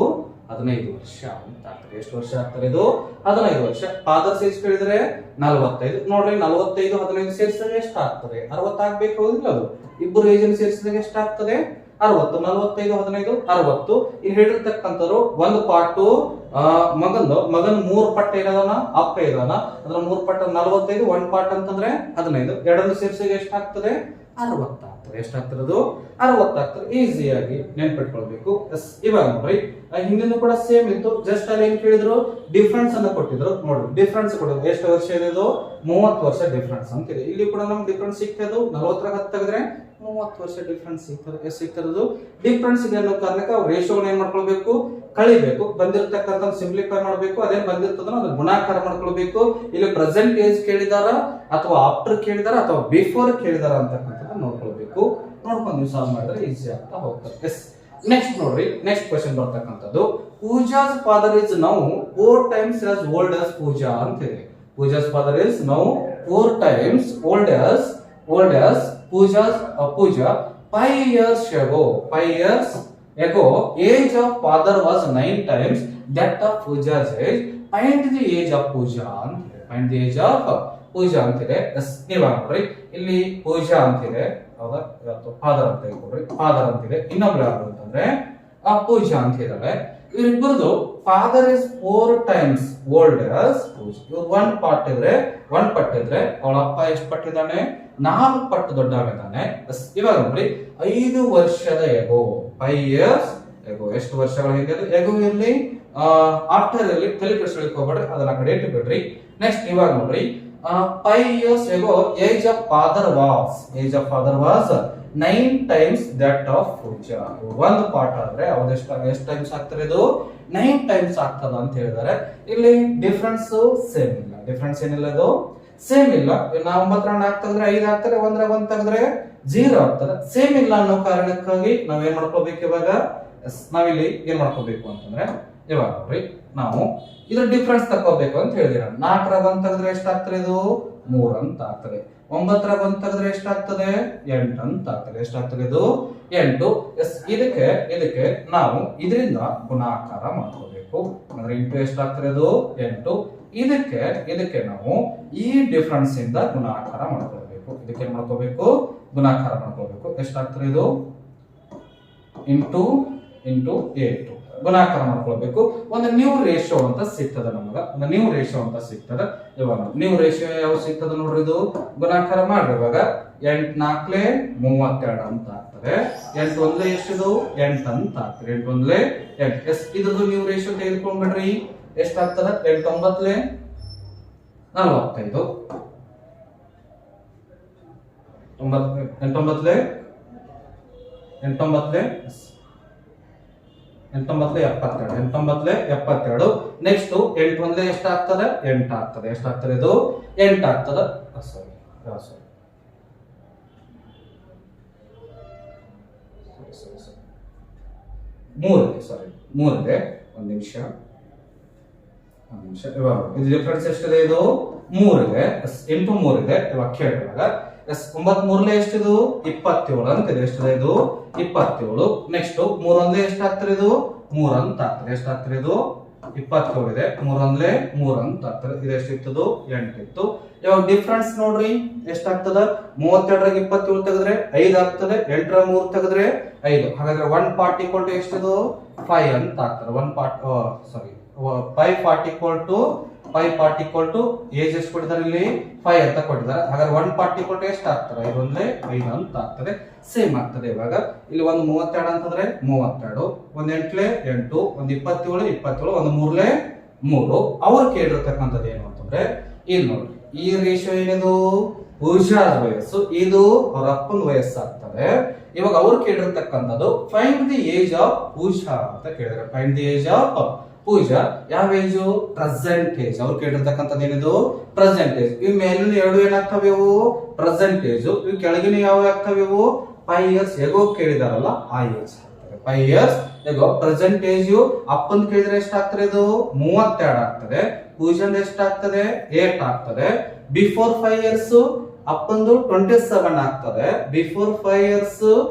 15 ವರ್ಷ ಅಂತ ಆಗ್ತದೆ. ಎಷ್ಟು ವರ್ಷ ಆಗ್ತದೆ? ಇದು 15 ವರ್ಷ. ಫಾದರ್ಸ್ ಏಜ್ ಕೇಳಿದ್ರೆ 45. ನೋಡ್ರಿ, 45 15 ಸೇರಿಸಿದ್ರೆ ಎಷ್ಟು ಆಗ್ತದೆ? 60 ಆಗ್ಬೇಕು, ಹೌದಿಲ್ಲ? ಅದು ಇಬ್ಬರು ಏಜ್ ಅನ್ನು ಸೇರಿಸಿದಾಗ ಎಷ್ಟು ಆಗ್ತದೆ? 60. 45 15 60. ಇಲ್ಲಿ ಹೇಳಿರ್ತಕ್ಕಂಥವ್ರು ಒಂದು ಪಾರ್ಟು ಮಗನ್ 3 ಪಟ್ಟ ಏನದಾನ? ಅಪ್ಪ ಇದಾನ. ಅದ್ರ 3 ಪಟ್ಟ 45. 1 ಪಾರ್ಟ್ ಅಂತಂದ್ರೆ 15. 2 ಸೇರಿಸಿದಾಗ ಎಷ್ಟು ಆಗ್ತದೆ? 60 ಆಗ್ತದೆ. ಎಷ್ಟಾಗ್ತದೆ? ಅದು 60 ಆಗ್ತದೆ. ಈಸಿಯಾಗಿ ನೆನ್ಪಿಟ್ಕೊಳ್ಬೇಕು. ಇವಾಗ ನೋಡ್ರಿ, ಹಿಂದಿನ ಕೂಡ ಸೇಮ್ ಇತ್ತು. ಜಸ್ಟ್ ಅಲ್ಲಿ ಏನ್ ಕೇಳಿದ್ರು? ಡಿಫ್ರೆನ್ಸ್ ಅನ್ನ ಕೊಟ್ಟಿದ್ರು. ನೋಡ್ರಿ, ಡಿಫ್ರೆನ್ಸ್ ಕೊಡೋದು ಎಷ್ಟು ವರ್ಷ ಇದೆ? ಇದು 30 ವರ್ಷ ಡಿಫ್ರೆನ್ಸ್ ಅಂತಿದೆ. ಇಲ್ಲಿ ಕೂಡ ನಮ್ಗೆ ಡಿಫ್ರೆನ್ಸ್ ಸಿಗ್ತದೆ. 40 10 ತೆಗೆದ್ರೆ 30 ವರ್ಷ ಡಿಫ್ರೆನ್ಸ್ ಸಿಗ್ತದೆ. ಎಷ್ಟು ಸಿಗ್ತದೆ? ಡಿಫ್ರೆನ್ಸ್ ಇದೆ ಅನ್ನೋ ಕಾರಣಕ್ಕೆ ರೇಷಿಯೋನ ಏನ್ ಮಾಡ್ಕೊಳ್ಬೇಕು? ಕಳಿಬೇಕು. ಬಂದಿರತಕ್ಕಂಥ ಸಿಂಪ್ಲಿಫೈ ಮಾಡಬೇಕು. ಅದೇನ್ ಬಂದಿರ್ತದನ್ನ ಅದನ್ನ ಗುಣಾಕಾರ ಮಾಡ್ಕೊಳ್ಬೇಕು. ಇಲ್ಲಿ ಪ್ರೆಸೆಂಟ್ ಏಜ್ ಕೇಳಿದಾರ ಅಥವಾ ಆಫ್ಟರ್ ಕೇಳಿದಾರ ಅಥವಾ ಬಿಫೋರ್ ಕೇಳಿದಾರ ಅಂತಕ್ಕಂಥದ್ದು ನೋಡ್ಕೊಳ್ಬೇಕು. ನೋಡ್ಕೊಂಡು ನೀವು ಸಾಲ್ವ್ ಮಾಡಿದ್ರೆ ಈಸಿ ಆಗ್ತಾ ಹೋಗ್ತದೆ. ನೆಕ್ಸ್ಟ್ ನೋಡ್ರಿ, ನೆಕ್ಸ್ಟ್ ಕ್ವೆಶ್ಚನ್ ಬರ್ತಕ್ಕಂಥದ್ದು, Pooja's father is now 4 times as old as ಪೂಜಾ ಅಂತ ಇದೆ. Pooja's father is now 4 times old as Pooja 5 years ago. 5 years ago, age of father was 9 times that of Pooja's age. Find the age of Pooja. Find the age of Pooja ಅಂತಿದೆ. ನೀವಾಗ ನೋಡ್ರಿ, ಇಲ್ಲಿ ಪೂಜಾ ಅಂತಿದೆ, ಹೌದಾ? Father ಅಂತ ಹೇಳ್ಕೊಡ್ರಿ. Father ಅಂತಿದೆ. ಇನ್ನೊಬ್ರು ಯಾರು ಅಂತಂದ್ರೆ ಪೂಜಾ ಅಂತ ಇದಾರೆ. ಇವರಿಬ್ಬರದು father is 4 times old as Pooja. ಇವ್ರು 1 ಪಟ್ಟು ಇದ್ರೆ ಅವಳ ಅಪ್ಪ ಎಷ್ಟು ಪಟ್ಟಿದ್ದಾನೆ? 4 ಪಟ್ಟು ದೊಡ್ಡವಿದ್ದಾನೆ. ಇವಾಗ ನೋಡ್ರಿ, 5 ವರ್ಷದ ಎಗೋ, 5 years ಎಗೋ. ಎಷ್ಟು ವರ್ಷಗಳ ಹಿಂದೆ? ಎಗೋ ಇರ್ಲಿ ಆಫ್ಟರ್ ಇರ್ಲಿ, ತಲೆ ಕೆಡಿಸ್ಕೊಳ್ಳಿಕ್ಕೆ ಹೋಗ್ಬೇಡ್ರಿ, ಅದನ್ನ ಕಡೆ ಇಟ್ಟು ಬಿಡ್ರಿ. ನೆಕ್ಸ್ಟ್ ಇವಾಗ ನೋಡ್ರಿ, 5 years ago age of father was 9 times that of Pooja. 1 part ಆದ್ರೆ ಎಷ್ಟು ಟೈಮ್ಸ್ ಆಗ್ತಾರೆ? ಇದು 9 times ಆಗ್ತದ ಅಂತ ಹೇಳಿದಾರೆ. ಇಲ್ಲಿ ಡಿಫ್ರೆನ್ಸ್ ಸೇಮ್ ಇಲ್ಲ. ಡಿಫ್ರೆನ್ಸ್ ಏನಿಲ್ಲ, ಇದು ಸೇಮ್ ಇಲ್ಲ. ನಾವು 9 ರ 4 ತೆಗೆದ್ರೆ 5 ಆಗ್ತದೆ, 1 ರ 1 ತೆಗೆದ್ರೆ 0 ಆಗ್ತದೆ. ಸೇಮ್ ಇಲ್ಲ ಅನ್ನೋ ಕಾರಣಕ್ಕಾಗಿ ನಾವ್ ಏನ್ ಮಾಡ್ಕೋಬೇಕು ಇವಾಗ, ನಾವಿಲ್ಲಿ ಏನ್ ಮಾಡ್ಕೋಬೇಕು ಅಂತಂದ್ರೆ ಇವಾಗ ನೋಡ್ರಿ, ನಾವು ಇದ್ರ ಡಿಫ್ರೆನ್ಸ್ ತಕೋಬೇಕು ಅಂತ ಹೇಳಿದಿರ. 4 ರ 1 ತೆಗೆದ್ರೆ ಎಷ್ಟಾಗ್ತದೆ, ಇದು 3 ಅಂತ ಆಗ್ತದೆ. 9 ರ 1 ತೆಗೆದ್ರೆ ಎಷ್ಟಾಗ್ತದೆ, 8 ಅಂತ ಆಗ್ತದೆ. ಎಷ್ಟಾಗ್ತದೆ, ಇದು 8. ಇದಕ್ಕೆ ನಾವು ಇದರಿಂದ ಗುಣಾಕಾರ ಮಾಡ್ಕೋಬೇಕು. ಅಂದ್ರೆ ಇಂಟು ಎಷ್ಟಾಗ್ತದೆ, ಅದು 8. ಇದಕ್ಕೆ ನಾವು ಈ ಡಿಫರೆನ್ಸ್ ಇಂದ ಗುಣಾಕಾರ ಮಾಡ್ಕೊಳ್ಬೇಕು. ಇದಕ್ಕೆ ಏನ್ ಮಾಡ್ಕೋಬೇಕು, ಗುಣಾಕಾರ ಮಾಡ್ಕೋಬೇಕು. ಎಷ್ಟಾಗ್ತದೆ, ಇದು ಇಂಟು 8 ಗುಣಾಕಾರ ಮಾಡ್ಕೊಳ್ಬೇಕು. ಒಂದು ನ್ಯೂ ರೇಷಿಯೋ ಅಂತ ಸಿಗ್ತದೆ ನಮಗ. ಒಂದು ನ್ಯೂ ರೇಷಿಯೋ ಅಂತ ಸಿಗ್ತದೆ. ಇವಾಗ ನ್ಯೂ ರೇಷಿಯೋ ಯಾವ ಸಿಗ್ತದೆ ನೋಡ್ರಿ, ಇದು ಗುಣಾಕಾರ ಮಾಡ್ರಿ. ಇವಾಗ 8 4 32 ಅಂತ ಆಗ್ತದೆ. 8 1 ಎಷ್ಟಿದು, 8 ಅಂತ ಆಗ್ತದೆ. 8 1 8. ಇದ್ರದ್ದು ನ್ಯೂ ರೇಷಿಯೋ ತೆಗೆದುಕೊಂಡ್ಬಿಡ್ರಿ. ಎಷ್ಟಾಗ್ತದೆ, 8 9 45. 8 ನೆಕ್ಸ್ಟ್ 8 1 ಎಷ್ಟಾಗ್ತದೆ, 8 ಆಗ್ತದೆ. ಎಷ್ಟಾಗ್ತದೆ, ಇದು 8 ಆಗ್ತದೆ. ಮೂರಿದೆ. ಒಂದು ನಿಮಿಷ. ಇವಾಗ ಇದು ಡಿಫರೆನ್ಸ್ ಎಷ್ಟಿದೆ, ಇದು 3 ಇದೆ. 8 3 ಇದೆ. ಇವಾಗ ಕೇಳಿ, ಇವಾಗ 9 3 ಎಷ್ಟಿದು, 27 ಅಂತಿದೆ. ಎಷ್ಟಿದೆ, ಇದು 27. ನೆಕ್ಸ್ಟ್ 3 1 ಎಷ್ಟಾಗ್ತದೆ, ಇದು 3 ಅಂತ ಆಗ್ತದೆ. ಎಷ್ಟಾಗ್ತದೆ, ಇದು 27 ಇದೆ. 3 1 3 ಅಂತ ಆಗ್ತದೆ. ಇದು ಎಷ್ಟಿತ್ತು, 8 ಇತ್ತು. ಇವಾಗ ಡಿಫರೆನ್ಸ್ ನೋಡ್ರಿ ಎಷ್ಟಾಗ್ತದ, 32 ರಾಗ 27 ತೆಗೆದ್ರೆ 5 ಆಗ್ತದೆ. 8 ರ 3 ತೆಗೆದ್ರೆ 5. ಹಾಗಾದ್ರೆ 1 ಪಾರ್ಟ್ ಈಕ್ವಲ್ ಟು ಎಷ್ಟಿದು, 5 ಅಂತ ಆಗ್ತದೆ. 5 ಪಾರ್ಟ್ ಈಕ್ವಲ್ ಟು ಏಜ್ ಎಷ್ಟು ಕೊಟ್ಟಿದ್ದಾರೆ, ಇಲ್ಲಿ 5 ಅಂತ ಕೊಟ್ಟಿದ್ದಾರೆ. ಹಾಗಾದ್ರೆ 1 ಪಾರ್ಟ್ ಈಕ್ವಲ್ ಟು ಎಷ್ಟು ಆಗ್ತದೆ, 5 ಅಂತ ಆಗ್ತದೆ. ಸೇಮ್ ಆಗ್ತದೆ. ಇವಾಗ ಇಲ್ಲಿ ಒಂದು 32 ಅಂತಂದ್ರೆ 32, ಒಂದು 8 8, ಒಂದು 27 27, ಒಂದು 3 3. ಅವ್ರು ಕೇಳಿರ್ತಕ್ಕಂಥದ್ದು ಏನು ಅಂತಂದ್ರೆ, ಇಲ್ಲಿ ನೋಡ್ರಿ, ಈ ರೇಷಿಯೋ ಏನಿದು, ಪೂಜಾರ ವಯಸ್ಸು, ಇದು ಅವ್ರ ಅಪ್ಪನ ವಯಸ್ಸಾಗ್ತದೆ. ಇವಾಗ ಅವ್ರು ಕೇಳಿರ್ತಕ್ಕಂಥದ್ದು ಫೈಂಡ್ ದಿ ಏಜ್ ಆಫ್ ಪೂಜಾ ಅಂತ ಕೇಳಿದ್ರೆ, ಫೈಂಡ್ ದಿ ಏಜ್ ಆಫ್ ಪೂಜಾ. ಯಾವ ಏಜು, ಪ್ರೆಸೆಂಟ್ ಏಜ್. ಅವ್ರು ಕೇಳಿರ್ತಕ್ಕಂಥದ್ದು ಏನಿದು, ಪ್ರೆಸೆಂಟ್ ಏಜ್. ಇವ್ ಮೇಲಿನ 2 ಏನಾಗ್ತವೆ, ಇವು ಪ್ರೆಸೆಂಟ್ ಏಜ್. ಇವು ಕೆಳಗಿನ ಯಾವ ಆಗ್ತವೆ, ಇವು 5 ಇಯರ್ಸ್ ಹೇಗೋ ಕೇಳಿದಾರಲ್ಲ ಆ ಏಜ್ ಆಗ್ತದೆ. 5 ಇಯರ್ಸ್ ಹೇಗೋ ಪ್ರೆಸೆಂಟ್ ಏಜ್. ಅಪ್ಪನ್ ಕೇಳಿದ್ರೆ ಎಷ್ಟಾಗ್ತದೆ, ಇದು 32 ಆಗ್ತದೆ. ಪೂಜನ್ ಎಷ್ಟಾಗ್ತದೆ, 8 ಆಗ್ತದೆ. ಬಿಫೋರ್ 5 ಇಯರ್ಸ್ ಅಪ್ಪಂದು 27 ಆಗ್ತದೆ. ಬಿಫೋರ್ 5 ಇಯರ್ಸ್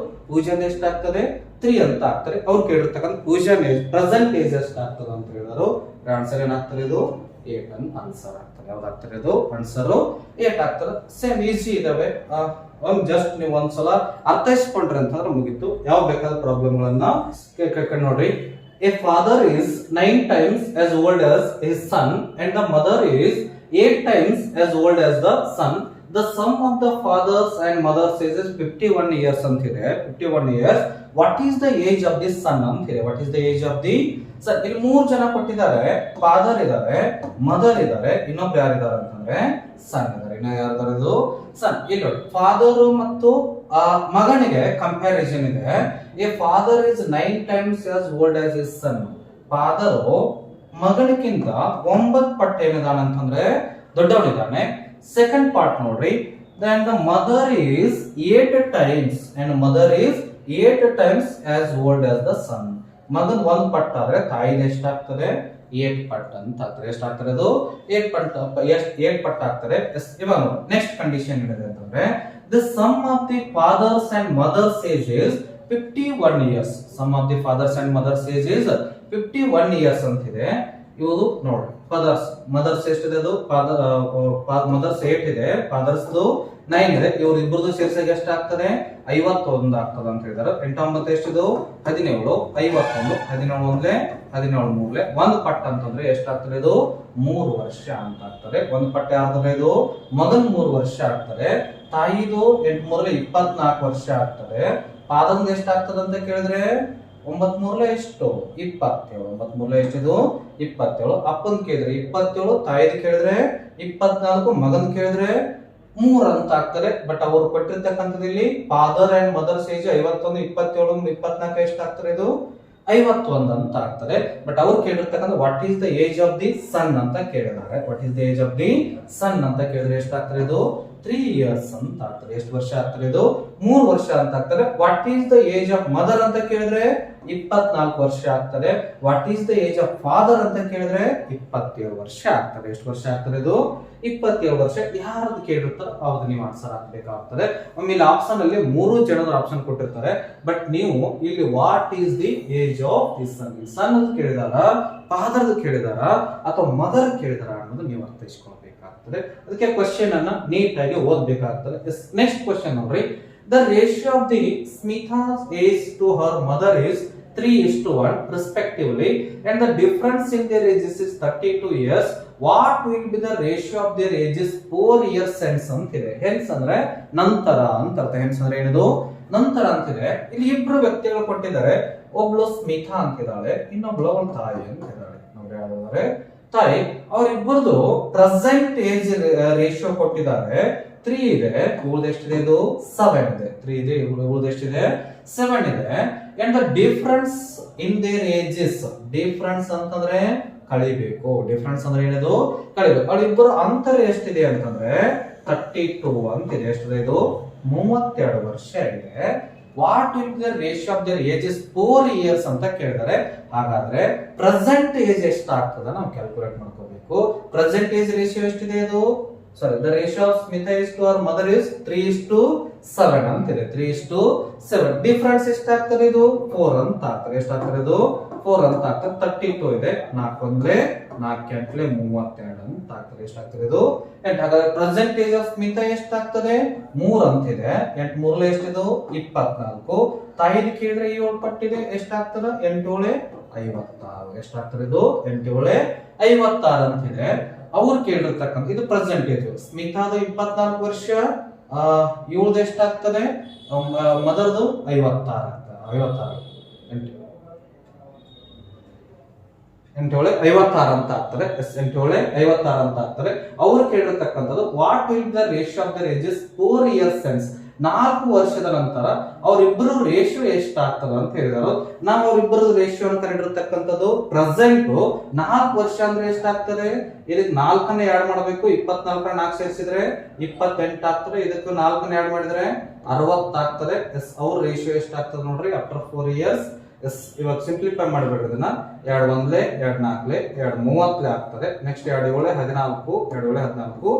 ಪೂಜನ್ ಎಷ್ಟಾಗ್ತದೆ, 3 ಅಂತ ಆಗ್ತದೆ. ಅವ್ರು ಕೇಳಿರ್ತಕ್ಕಂಥ ಪೂಜನ್ ಏಜ್, ಪ್ರೆಸೆಂಟ್ ಏಜ್ ಎಷ್ಟಾಗ್ತದೆ ಅಂತ ಹೇಳಿದ್ರು. ಆನ್ಸರ್ ಏನಾಗ್ತದೆ, ಇದು 8 ಅಂತ ಆನ್ಸರ್ ಆಗ್ತದೆ. ಯಾವ್ದಾಗ್ತದೆ, ಇದು ಆನ್ಸರ್ 8 ಆಗ್ತದೆ. ಸೇಮ್ ಈಸಿ ಇದಾವೆ. ಜಸ್ಟ್ ನೀವು ಒಂದ್ಸಲ ಅರ್ಥೈಸ್ಕೊಂಡ್ರಿ ಅಂತಂದ್ರೆ ಮುಗಿತು. ಯಾವ ಬೇಕಾದ ಪ್ರಾಬ್ಲಮ್ ಗಳನ್ನ ನೋಡ್ರಿ. A father is 9 times as old as his son and the mother is 8 times as old as the son. The sum of the father's and mother's age is 51 years ಅಂತಿದೆ. 51 years. What is the age of this son ಅಂತಿದೆ. What is the age of the son? ಇಲ್ಲಿ 3 ಜನ ಕೊಟ್ಟಿದ್ದಾರೆ. Father ಇದ್ದಾರೆ, mother ಇದ್ದಾರೆ, ಇನ್ನೊಬ್ರು ಯಾರಿದ್ದಾರೆ ಅಂತಂದ್ರೆ ಸನ್ ಇದ್ದಾರೆ. ಇನ್ನ ಯಾರಿದ್ದಾರೆ, ಇದು ಸನ್. ಇಲ್ಲಿ ಫಾದರ್ ಮತ್ತು ಮಗನಿಗೆ ಕಂಪ್ಯಾರಿಸನ್ ಇದೆ. A father is 9 times as old as his son. Father ಮಗನಿಗಿಂತ 9 ಪಟ್ಟು ಏನಿದಾನೆ ಅಂತಂದ್ರೆ ದೊಡ್ಡವನಿದ್ದಾನೆ. ಸೆಕೆಂಡ್ ಪಾರ್ಟ್ ನೋಡ್ರಿ, then the mother is 8 times and mother is 8 times as old as the son. ಮಗನ್ 1 ಪಟ್ಟು ಆದ್ರೆ ತಾಯಿಗೆ ಎಷ್ಟಾಗ್ತದೆ, 8 ಪಟ್ಟು ಅಂತ ಆಗ್ತದೆ. ಎಷ್ಟಾಗ್ತದೆ, ಅದು 8 ಪಟ್ಟು ಆಗ್ತದೆ. ಇವಾಗ ನೋಡಿ ನೆಕ್ಸ್ಟ್ ಕಂಡೀಷನ್ ಏನಿದೆ ಅಂತಂದ್ರೆ, the sum of the fathers and mothers age is 51 years. Sum of the fathers and mothers age is 51 years ಅಂತಿದೆ. ಇವುದು ನೋಡಿ, ಮದರ್ಸ್ ಎಷ್ಟಿದೆ, ಅದು ಮದರ್ಸ್ 8 ಇದೆ, ಫಾದರ್ಸ್ 9 ಇದೆ. ಇವ್ರು ಇಬ್ಬರದು ಸೇರಿಸಾಗ ಎಷ್ಟಾಗ್ತದೆ, 51 ಆಗ್ತದೆ ಅಂತ ಹೇಳಿದಾರೆ. 8 9 ಎಷ್ಟಿದು, 17, 51, 17 1 17 3 1 ಪಟ್ಟು ಅಂತಂದ್ರೆ ಎಷ್ಟಾಗ್ತದೆ, ಇದು 3 ವರ್ಷ ಅಂತ ಆಗ್ತದೆ. 1 ಪಟ್ಟು ಯಾರ್ದ್ರೆ, ಇದು ಮಗನ್ 3 ವರ್ಷ ಆಗ್ತದೆ. ತಾಯಿದು 8 3 24 ವರ್ಷ ಆಗ್ತದೆ. ಫಾದರ್ನ ಎಷ್ಟಾಗ್ತದೆ ಅಂತ ಕೇಳಿದ್ರೆ 9 3 ಎಷ್ಟು, 27. 9 3 ಎಷ್ಟಿದು, 27. ಅಪ್ಪನ್ ಕೇಳಿದ್ರೆ 27, ತಾಯಿದ್ ಕೇಳಿದ್ರೆ 24, ಮಗನ್ ಕೇಳಿದ್ರೆ 3 ಅಂತ ಆಗ್ತದೆ. ಬಟ್ ಅವ್ರು ಕೊಟ್ಟಿರ್ತಕ್ಕಂಥದ್ದು ಇಲ್ಲಿ ಫಾದರ್ ಅಂಡ್ ಮದರ್ಸ್ ಏಜ್ 51 27 24 ಎಷ್ಟಾಗ್ತದೆ, ಇದು 51 ಅಂತ ಆಗ್ತದೆ. ಬಟ್ ಅವ್ರು ಕೇಳಿರ್ತಕ್ಕಂಥ what is the age of the son ಅಂತ ಕೇಳಿದ್ದಾರೆ. What is the age of the son ಅಂತ ಕೇಳಿದ್ರೆ ಎಷ್ಟಾಗ್ತದೆ? ಇದು 3 years ಅಂತ ಆಗ್ತದೆ. ಎಷ್ಟು ವರ್ಷ ಆಗ್ತದೆ? ಇದು 3 ವರ್ಷ ಅಂತ ಆಗ್ತದೆ. What is the age of mother ಅಂತ ಕೇಳಿದ್ರೆ 24 ವರ್ಷ ಆಗ್ತದೆ. What is the age of father ಅಂತ ಕೇಳಿದ್ರೆ 27 ವರ್ಷ ಆಗ್ತದೆ. ಎಷ್ಟು ವರ್ಷ ಆಗ್ತದೆ? ಇದು 27 ವರ್ಷ. ಯಾರದು ಕೇಳಿರ್ತಾರೋ ಅವ್ರದ್ದು ನೀವು ಆನ್ಸರ್ ಹಾಕ್ಬೇಕಾಗ್ತದೆ. ಆಮೇಲೆ ಆಪ್ಷನ್ ಅಲ್ಲಿ 3 ಜನರ ಆಪ್ಷನ್ ಕೊಟ್ಟಿರ್ತಾರೆ. ಬಟ್ ನೀವು ಇಲ್ಲಿ what is the age of the son, son ಅಂತ ಕೇಳಿದಾರ, ಫಾದರ್ ಕೇಳಿದಾರ ಅಥವಾ ಮದರ್ ಕೇಳಿದಾರ ಅನ್ನೋದು ನೀವು ಅರ್ಥೈಸ್ಕೊಳ್ಬೇಕಾಗ್ತದೆ. ಅದಕ್ಕೆ ಕ್ವಶನ್ ಅನ್ನ ನೀಟಾಗಿ ಓದ್ಬೇಕಾಗ್ತದೆ. ನೆಕ್ಸ್ಟ್ ಕ್ವಶನ್ ನೋಡ್ರಿ. The ratio of the Smita's age to her mother is 3:1 respectively, and the difference in their ages is 32 years. What will be the ratio of their ages 4 years hence ಅಂತಿದೆ. hence ಅಂದ್ರೆ ನಂತರ ಅಂತ ಅರ್ಥ. hence ಅಂದ್ರೆ ಏನಿದು? ನಂತರ ಅಂತಿದೆ. ಇಲ್ಲಿ ಇಬ್ರು ವ್ಯಕ್ತಿಗಳು ಕೊಟ್ಟಿದ್ದಾರೆ. ಒಬ್ಳು ಸ್ಮಿತಾ ಅಂತಿದ್ದಾಳೆ, ಇನ್ನೊಬ್ಳು ಅವಳ ತಾಯಿ ಅಂತಿದ್ದಾಳೆ. ನೋಡಿ ಯಾವ್ದಾದ್ರೆ ತಾಯಿ. ಅವರಿಬ್ಬರದು ಪ್ರೆಸೆಂಟ್ ಏಜ್ ರೇಷಿಯೋ ಕೊಟ್ಟಿದ್ದಾರೆ. 3 ಇದೆ, ಇವಳದು ಎಷ್ಟಿದೆ? ಇದು 7 ಇದೆ. 3 ಇದೆ, ಇವಳದು ಎಷ್ಟಿದೆ? 7 ಇದೆ. And the difference in their ages, difference ಅಂತಂದ್ರೆ ಕಳಿಬೇಕು. ಡಿಫರೆನ್ಸ್ ಅಂದ್ರೆ ಏನಿದು? ಕಳಿಬೇಕು. ಅವರಿಬ್ಬರು ಅಂತರ ಎಷ್ಟಿದೆ ಅಂತಂದ್ರೆ 32 ಅಂತಿದೆ. ಎಷ್ಟಿದೆ? ಇದು 32 ವರ್ಷ ಇದೆ. What will the ratio of their ages 4 years ಅಂತ ಕೇಳಿದರೆ, ಹಾಗಾದ್ರೆ ಪ್ರೆಸೆಂಟ್ ಏಜ್ ಎಷ್ಟಾಗ್ತದ ನಾವು ಕ್ಯಾಲ್ಕುಲೇಟ್ ಮಾಡ್ಕೋಬೇಕು. ಪ್ರೆಸೆಂಟ್ ಏಜ್ ರೇಷಿಯೋ ಎಷ್ಟಿದೆ? ಇದು sorry, the ratio of Smita is to her mother is 3:7 ಅಂತಿದೆ. 3:7. ಡಿಫರೆನ್ಸ್ ಎಷ್ಟಾಗ್ತದೆ? ಇದು 4 ಅಂತ ಆಗ್ತದೆ. ಎಷ್ಟಾಗ್ತದೆ? ಇದು 4 ಅಂತ ಆಗ್ತದೆ. 32 ಇದೆ. 4 1 4 8 32 ಅಂತ ಆಗ್ತದೆ. ಎಷ್ಟಾಗ್ತದೆ? ಇದು 8. ಹಾಗಾದ್ರೆ ಪ್ರೆಸೆಂಟ್ ಏಜ್ ಆಫ್ ಸ್ಮಿತಾ ಎಷ್ಟಾಗ್ತದೆ? 3 ಅಂತಿದೆ. 8 3 ಎಷ್ಟಿದು? 24. ತಾಯಿನ ಕೇಳಿದ್ರೆ 7 ಪಟ್ಟಿದೆ. ಎಷ್ಟಾಗ್ತದೆ? 8 7 56. ಎಷ್ಟಾಗ್ತದೆ? ಇದು 8 7 56 ಅಂತಿದೆ. ಅವ್ರು ಕೇಳಿರ್ತಕ್ಕಂಥ ಇದು ಪ್ರೆಸೆಂಟೇಜ್. ಸ್ಮಿತಾದ 24 ವರ್ಷ, ಇವಳದು ಎಷ್ಟಾಗ್ತದೆ? ಮದರ್ದು 56 ಆಗ್ತದೆ. 56 8 7 56 ಅಂತ ಆಗ್ತದೆ. 8 7 56 ಅಂತ ಆಗ್ತದೆ. ಅವ್ರು ಕೇಳಿರ್ತಕ್ಕಂಥದ್ದು what will the ratio of the ages 4 years hence, 4 ವರ್ಷದ ನಂತರ ಅವರಿಬ್ಬರು ರೇಷಿಯೋ ಎಷ್ಟಾಗ್ತದ ಅಂತ ಹೇಳಿದರು. ನಾವು ಅವರಿಬ್ಬರು ರೇಷಿಯೋ ಅಂತ ಕಂಡಿರ್ತಕ್ಕಂಥದ್ದು ಪ್ರೆಸೆಂಟ್ 4 ವರ್ಷ ಅಂದ್ರೆ ಎಷ್ಟಾಗ್ತದೆ? ಇದಕ್ಕೆ 4 ಆಡ್ ಮಾಡಬೇಕು. 24 4 ಸೇರಿಸಿದ್ರೆ 28 ಆಗ್ತದೆ. ಇದಕ್ಕೆ 4 ಆಡ್ ಮಾಡಿದ್ರೆ 60 ಆಗ್ತದೆ. ಅವ್ರ ರೇಷಿಯೋ ಎಷ್ಟಾಗ್ತದೆ ನೋಡ್ರಿ ಆಫ್ಟರ್ 4 years. ಇವಾಗ ಸಿಂಪ್ಲಿಫೈ ಮಾಡಬೇಡ್ರಿ ಇದನ್ನ. 2 1 2 4 2 30 ಆಗ್ತದೆ. ನೆಕ್ಸ್ಟ್ 2 7 14 2 7 14 2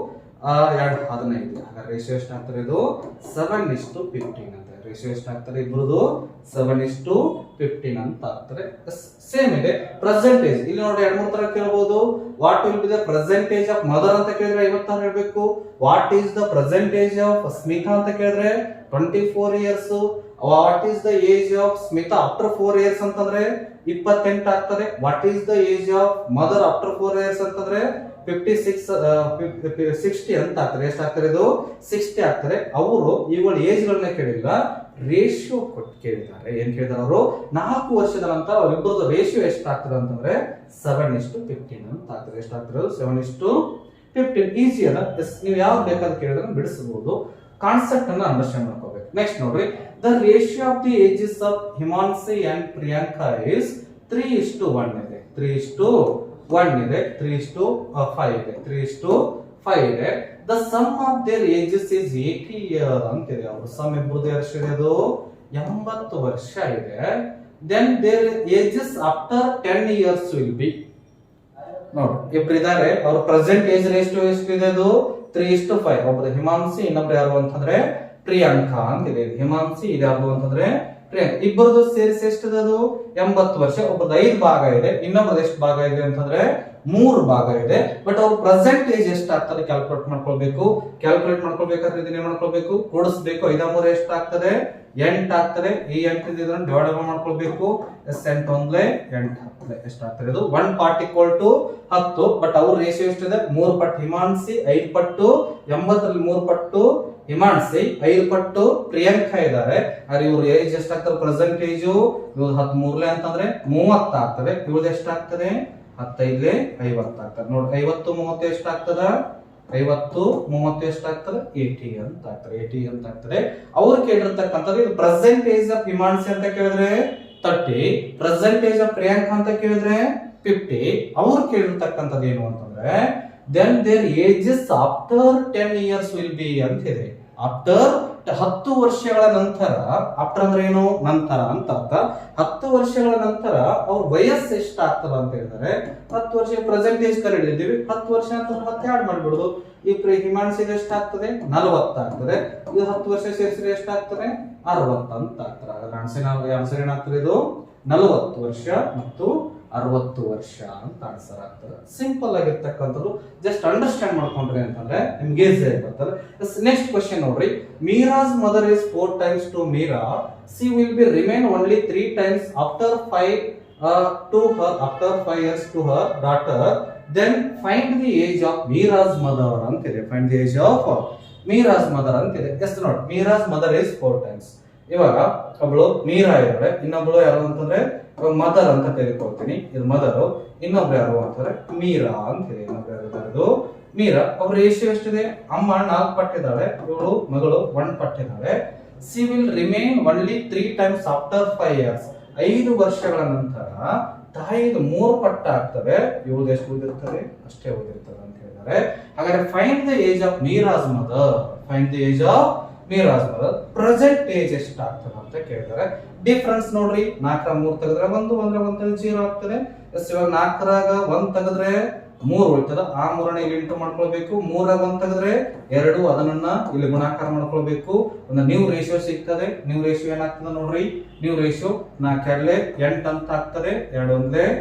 15. ಹಾಗಾದ್ರೆ ರೇಷಿಯೋ ಎಷ್ಟಾಗ್ತದೆ? ಇದು 7:15 ಅಂತ. ರೇಷಿಯೋ ಎಷ್ಟಾಗ್ತದೆ ಇಬ್ರದು? 7:15 ಅಂತ ಆಗ್ತದೆ. ಸೇಮ್ ಇದೆ ಪ್ರೆಸೆಂಟೇಜ್. ಇಲ್ಲಿ ನೋಡಿ 2 3 ತರ ಕೇಳಬಹುದು. What will be the percentage of mother ಅಂತ ಕೇಳಿದ್ರೆ 56 ಹೇಳ್ಬೇಕು. What is the percentage of Smita ಅಂತ ಕೇಳಿದ್ರೆ 24 years. What is the age of Smita after 4 years ಅಂತಂದ್ರೆ 28 ಆಗ್ತದೆ. What is the age of mother after 4 years ಅಂತಂದ್ರೆ 60 ಅಂತ ಆಗ್ತದೆ. ಎಷ್ಟಾಗ್ತದೆ? ಇದು 60 ಆಗ್ತದೆ. ಅವರು ಇವುಗಳ ಏಜ್ ಗಳನ್ನ ಕೇಳಿಲ್ಲ, ರೇಷಿಯೋ ಕೊಟ್ಟು ಕೇಳಿದ್ದಾರೆ. ಏನ್ ಕೇಳಿದಾರೆ ಅವರು? 4 ವರ್ಷದ ನಂತರ ಅವರಿಬ್ಬರದು ರೇಷಿಯೋ ಎಷ್ಟಾಗ್ತದೆ ಅಂತಂದ್ರೆ 7:15 ಅಂತ ಆಗ್ತದೆ. ಎಷ್ಟಾಗ್ತದೆ? 7:15. ಈಸಿ ಅದ. ನೀವು ಯಾವ್ದು ಬೇಕಾದ್ರೆ ಕೇಳಿದ್ರೆ ಬಿಡಿಸಬಹುದು. ಕಾನ್ಸೆಪ್ಟ್ ಅನ್ನ ಅಂಡರ್ಸ್ಟ್ಯಾಂಡ್ ಮಾಡ್ಕೋಬೇಕು. ನೆಕ್ಸ್ಟ್ ನೋಡ್ರಿ. The ratio of the ages of Himanshi and Priyanka is 3:1 ಇದೆ. 3:1 ಇದೆ. 3:5 ಇದೆ. 3:5 ಇದೆ. The sum of their ages is 80 years ಅಂತಿದೆ. ಅವರು ಸಮ್ ಇಬ್ಬರದು ಎಷ್ಟಿದೆ? ಅದು 80 ವರ್ಷ ಇದೆ. Then their ages after 10 years will be. ನೋಡಿ ಇಬ್ರು ಇದಾರೆ. ಅವ್ರ ಪ್ರೆಸೆಂಟ್ ಏಜ್ ರೇಷಿಯೋ ಎಷ್ಟಿದೆ? ಅದು 3:5. ಒಬ್ಬರು ಹಿಮಾಂಸಿ, ಇನ್ನೊಬ್ರು ಯಾರು ಅಂತಂದ್ರೆ ಪ್ರಿಯಾಂಕಾ ಅಂತಿದೆ. ಹಿಮಾಂಸಿ ಇದು ಯಾರು ಅಂತಂದ್ರೆ ಪ್ರಿಯಾಂಕಾ. ಇಬ್ಬರದು ಸೇರಿಸಿ ಎಷ್ಟಿದೆ? ಅದು 80 ವರ್ಷ. ಒಬ್ಬರದು 5 ಭಾಗ ಇದೆ, ಇನ್ನೊಬ್ಬರದು ಎಷ್ಟು ಭಾಗ ಇದೆ ಅಂತಂದ್ರೆ 3 ಭಾಗ ಇದೆ. ಬಟ್ ಅವ್ರ ಪ್ರೆಸೆಂಟ್ ಏಜ್ ಎಷ್ಟಾಗ್ತದೆ ಕ್ಯಾಲ್ಕುಲೇಟ್ ಮಾಡ್ಕೊಳ್ಬೇಕು. ಕ್ಯಾಲ್ಕುಲೇಟ್ ಮಾಡ್ಕೊಳ್ಬೇಕಾದ್ರೆ ಇದನ್ನ ಮಾಡ್ಕೊಳ್ಬೇಕು, ಕೂಡಿಸ್ಬೇಕು. 5 3 ಎಷ್ಟಾಗ್ತದೆ? 8 ಆಗ್ತದೆ. ಈ 8 ಇದನ್ನ ಡಿವೈಡ್ ಮಾಡ್ಕೊಳ್ಬೇಕು. 8 1 8 ಆಗ್ತದೆ. ಎಷ್ಟಾಗ್ತದೆ? ಇದು 1 part = 10. ಬಟ್ ಅವ್ರ ರೇಷಿಯೋ ಎಷ್ಟಿದೆ? 3 ಪಟ್ಟು ಹಿಮಾನ್ಸಿ, 5 ಪಟ್ಟು 80 ರಲ್ಲಿ 3 ಪಟ್ಟು ಹಿಮಾನ್ಸಿ, 5 ಪಟ್ಟು ಪ್ರಿಯಾಂಕಾ ಇದ್ದಾರೆ. ಆದ್ರೆ ಇವ್ರ ಏಜ್ ಎಷ್ಟಾಗ್ತದೆ? ಪ್ರೆಸೆಂಟ್ ಏಜ್ ಇವ್ರು 13 ಅಂತಂದ್ರೆ 30 ಆಗ್ತದೆ. ಇವ್ರದ್ದು ಎಷ್ಟಾಗ್ತದೆ? 15 50 ಆಗ್ತದೆ. ನೋಡಿ 50 30 ಎಷ್ಟಾಗ್ತದ? 50 30 ಎಷ್ಟಾಗ್ತದೆ? 80 ಅಂತ ಆಗ್ತದೆ. 80 ಅಂತ ಆಗ್ತದೆ. ಅವ್ರು ಕೇಳಿರ್ತಕ್ಕಂಥದ್ದು ಇದು ಪ್ರೆಸೆಂಟ್ ಏಜ್ ಆಫ್ ಹಿಮಾನ್ಸಿ ಅಂತ ಕೇಳಿದ್ರೆ 30. ಪ್ರೆಸೆಂಟ್ ಏಜ್ ಆಫ್ ಪ್ರಿಯಾಂಕಾ ಅಂತ ಕೇಳಿದ್ರೆ 50. ಅವ್ರು ಕೇಳಿರ್ತಕ್ಕಂಥದ್ದು ಏನು ಅಂತಂದ್ರೆ then their ages after 10 years will be ಅಂತ ಇದೆ. ಆಫ್ಟರ್ 10 ವರ್ಷಗಳ ನಂತರ, ಆಫ್ಟರ್ ಅಂದ್ರೆ ಏನು, ನಂತರ ಅಂತ ಅರ್ಥ. 10 ವರ್ಷಗಳ ನಂತರ ಅವ್ರ ವಯಸ್ಸು ಎಷ್ಟಾಗ್ತದ ಅಂತ ಹೇಳಿದ್ರೆ 10 ವರ್ಷ ಪ್ರೆಸೆಂಟ್ ಏಜ್ ಕರೆದಿದ್ದೀವಿ, 10 ವರ್ಷ ಅಂತ 10 ಆಡ್ ಮಾಡ್ಬಿಡುದು. ಈ ಹಿಮಾಂಶಿಗೆ ಎಷ್ಟಾಗ್ತದೆ 40 ಆಗ್ತದೆ. ಇದು 10 ವರ್ಷ ಸೇರಿಸಿದ್ರೆ ಎಷ್ಟಾಗ್ತದೆ 60 ಅಂತ ಆಗ್ತದೆ. ಹಾಗಾದ್ರೆ ಆನ್ಸರ್ ಏನಾಗ್ತದೆ, ಇದು 40 ವರ್ಷ ಮತ್ತು 60 ವರ್ಷ ಅಂತ ಆನ್ಸರ್ ಆಗ್ತದೆ. ಸಿಂಪಲ್ ಆಗಿರ್ತಕ್ಕಂಥದ್ದು, ಜಸ್ಟ್ ಅಂಡರ್ಸ್ಟ್ಯಾಂಡ್ ಮಾಡ್ಕೊಂಡ್ರಿ ಅಂತಂದ್ರೆ ನಿಮ್ಗೆ ಈಸಿ ಆಗಿ ಬರ್ತದೆ. ನೆಕ್ಸ್ಟ್ ಕ್ವಶನ್ ನೋಡ್ರಿ, Meera's mother is 4 times to Meera, she will be remain only 3 times after 5 years to her daughter, then find the age of Meera's mother ಅಂತಿದೆ. Find the age of Meera's mother ಅಂತಿದೆ. Yes ನೋಡಿ, Meera's mother is 4 times. ಇವಾಗ ಒಬ್ಳು ಮೀರಾ ಇದ್ದಾರೆ, ಇನ್ನೊಬ್ಳು ಯಾರು ಅಂತಂದ್ರೆ mother ಅಂತ ತೆಗೆದುಕೊಳ್ತೀನಿ. ಇದು ಮದರ್, ಇನ್ನೊಬ್ರು ಯಾರು ಅಂತಂದ್ರೆ ಮೀರಾ ಅಂತಿದೆ. ಇನ್ನೊಬ್ರು ಯಾರು ಮೀರಾ. ಅವ್ರ ರೇಷಿಯೋ ಎಷ್ಟಿದೆ, ಅಮ್ಮ 4 ಪಟ್ಟಿದ್ದಾಳೆ, ಇವಳು ಮಗಳು 1 ಪಟ್ಟಿದ್ದಾಳೆ. She will remain only 3 times after 5 years. 5 ವರ್ಷಗಳ ನಂತರ ತಾಯಿದು 3 ಪಟ್ಟ ಆಗ್ತದೆ, ಇವಳು ಎಷ್ಟು ಓದಿರ್ತದೆ ಅಷ್ಟೇ ಓದಿರ್ತದೆ ಅಂತ ಹೇಳಿದ್ದಾರೆ. ಹಾಗಾದ್ರೆ find the age of Meera's mother, find the age of Meera's mother, present age ಎಷ್ಟಾಗ್ತದೆ ಅಂತ ಕೇಳಿದ್ದಾರೆ. ಡಿಫರೆನ್ಸ್ ನೋಡ್ರಿ, 4 3 ತೆಗೆದ್ರೆ 1, 1 ತೆಗೆದ್ರೆ 0 ಆಗ್ತದೆ. ಇವಾಗ 4ರಾಗ 1 ತೆಗೆದ್ರೆ 3 ಉಳಿತದ, ಆ 3ನ ಇಲ್ಲಿ ಇಂಟು ಮಾಡ್ಕೊಳ್ಬೇಕು. 3ರಾಗ 1 ತೆಗೆದ್ರೆ 2, ಅದನ್ನ ಇಲ್ಲಿ ಗುಣಾಕಾರ ಮಾಡ್ಕೊಳ್ಬೇಕು. ಒಂದು ನ್ಯೂ ರೇಷಿಯೋ ಸಿಗ್ತದೆ. ನ್ಯೂ ರೇಷಿಯೋ ಏನಾಗ್ತದೆ ನೋಡ್ರಿ, ನ್ಯೂ ರೇಷಿಯೋ 4 8 ಅಂತ ಆಗ್ತದೆ. 2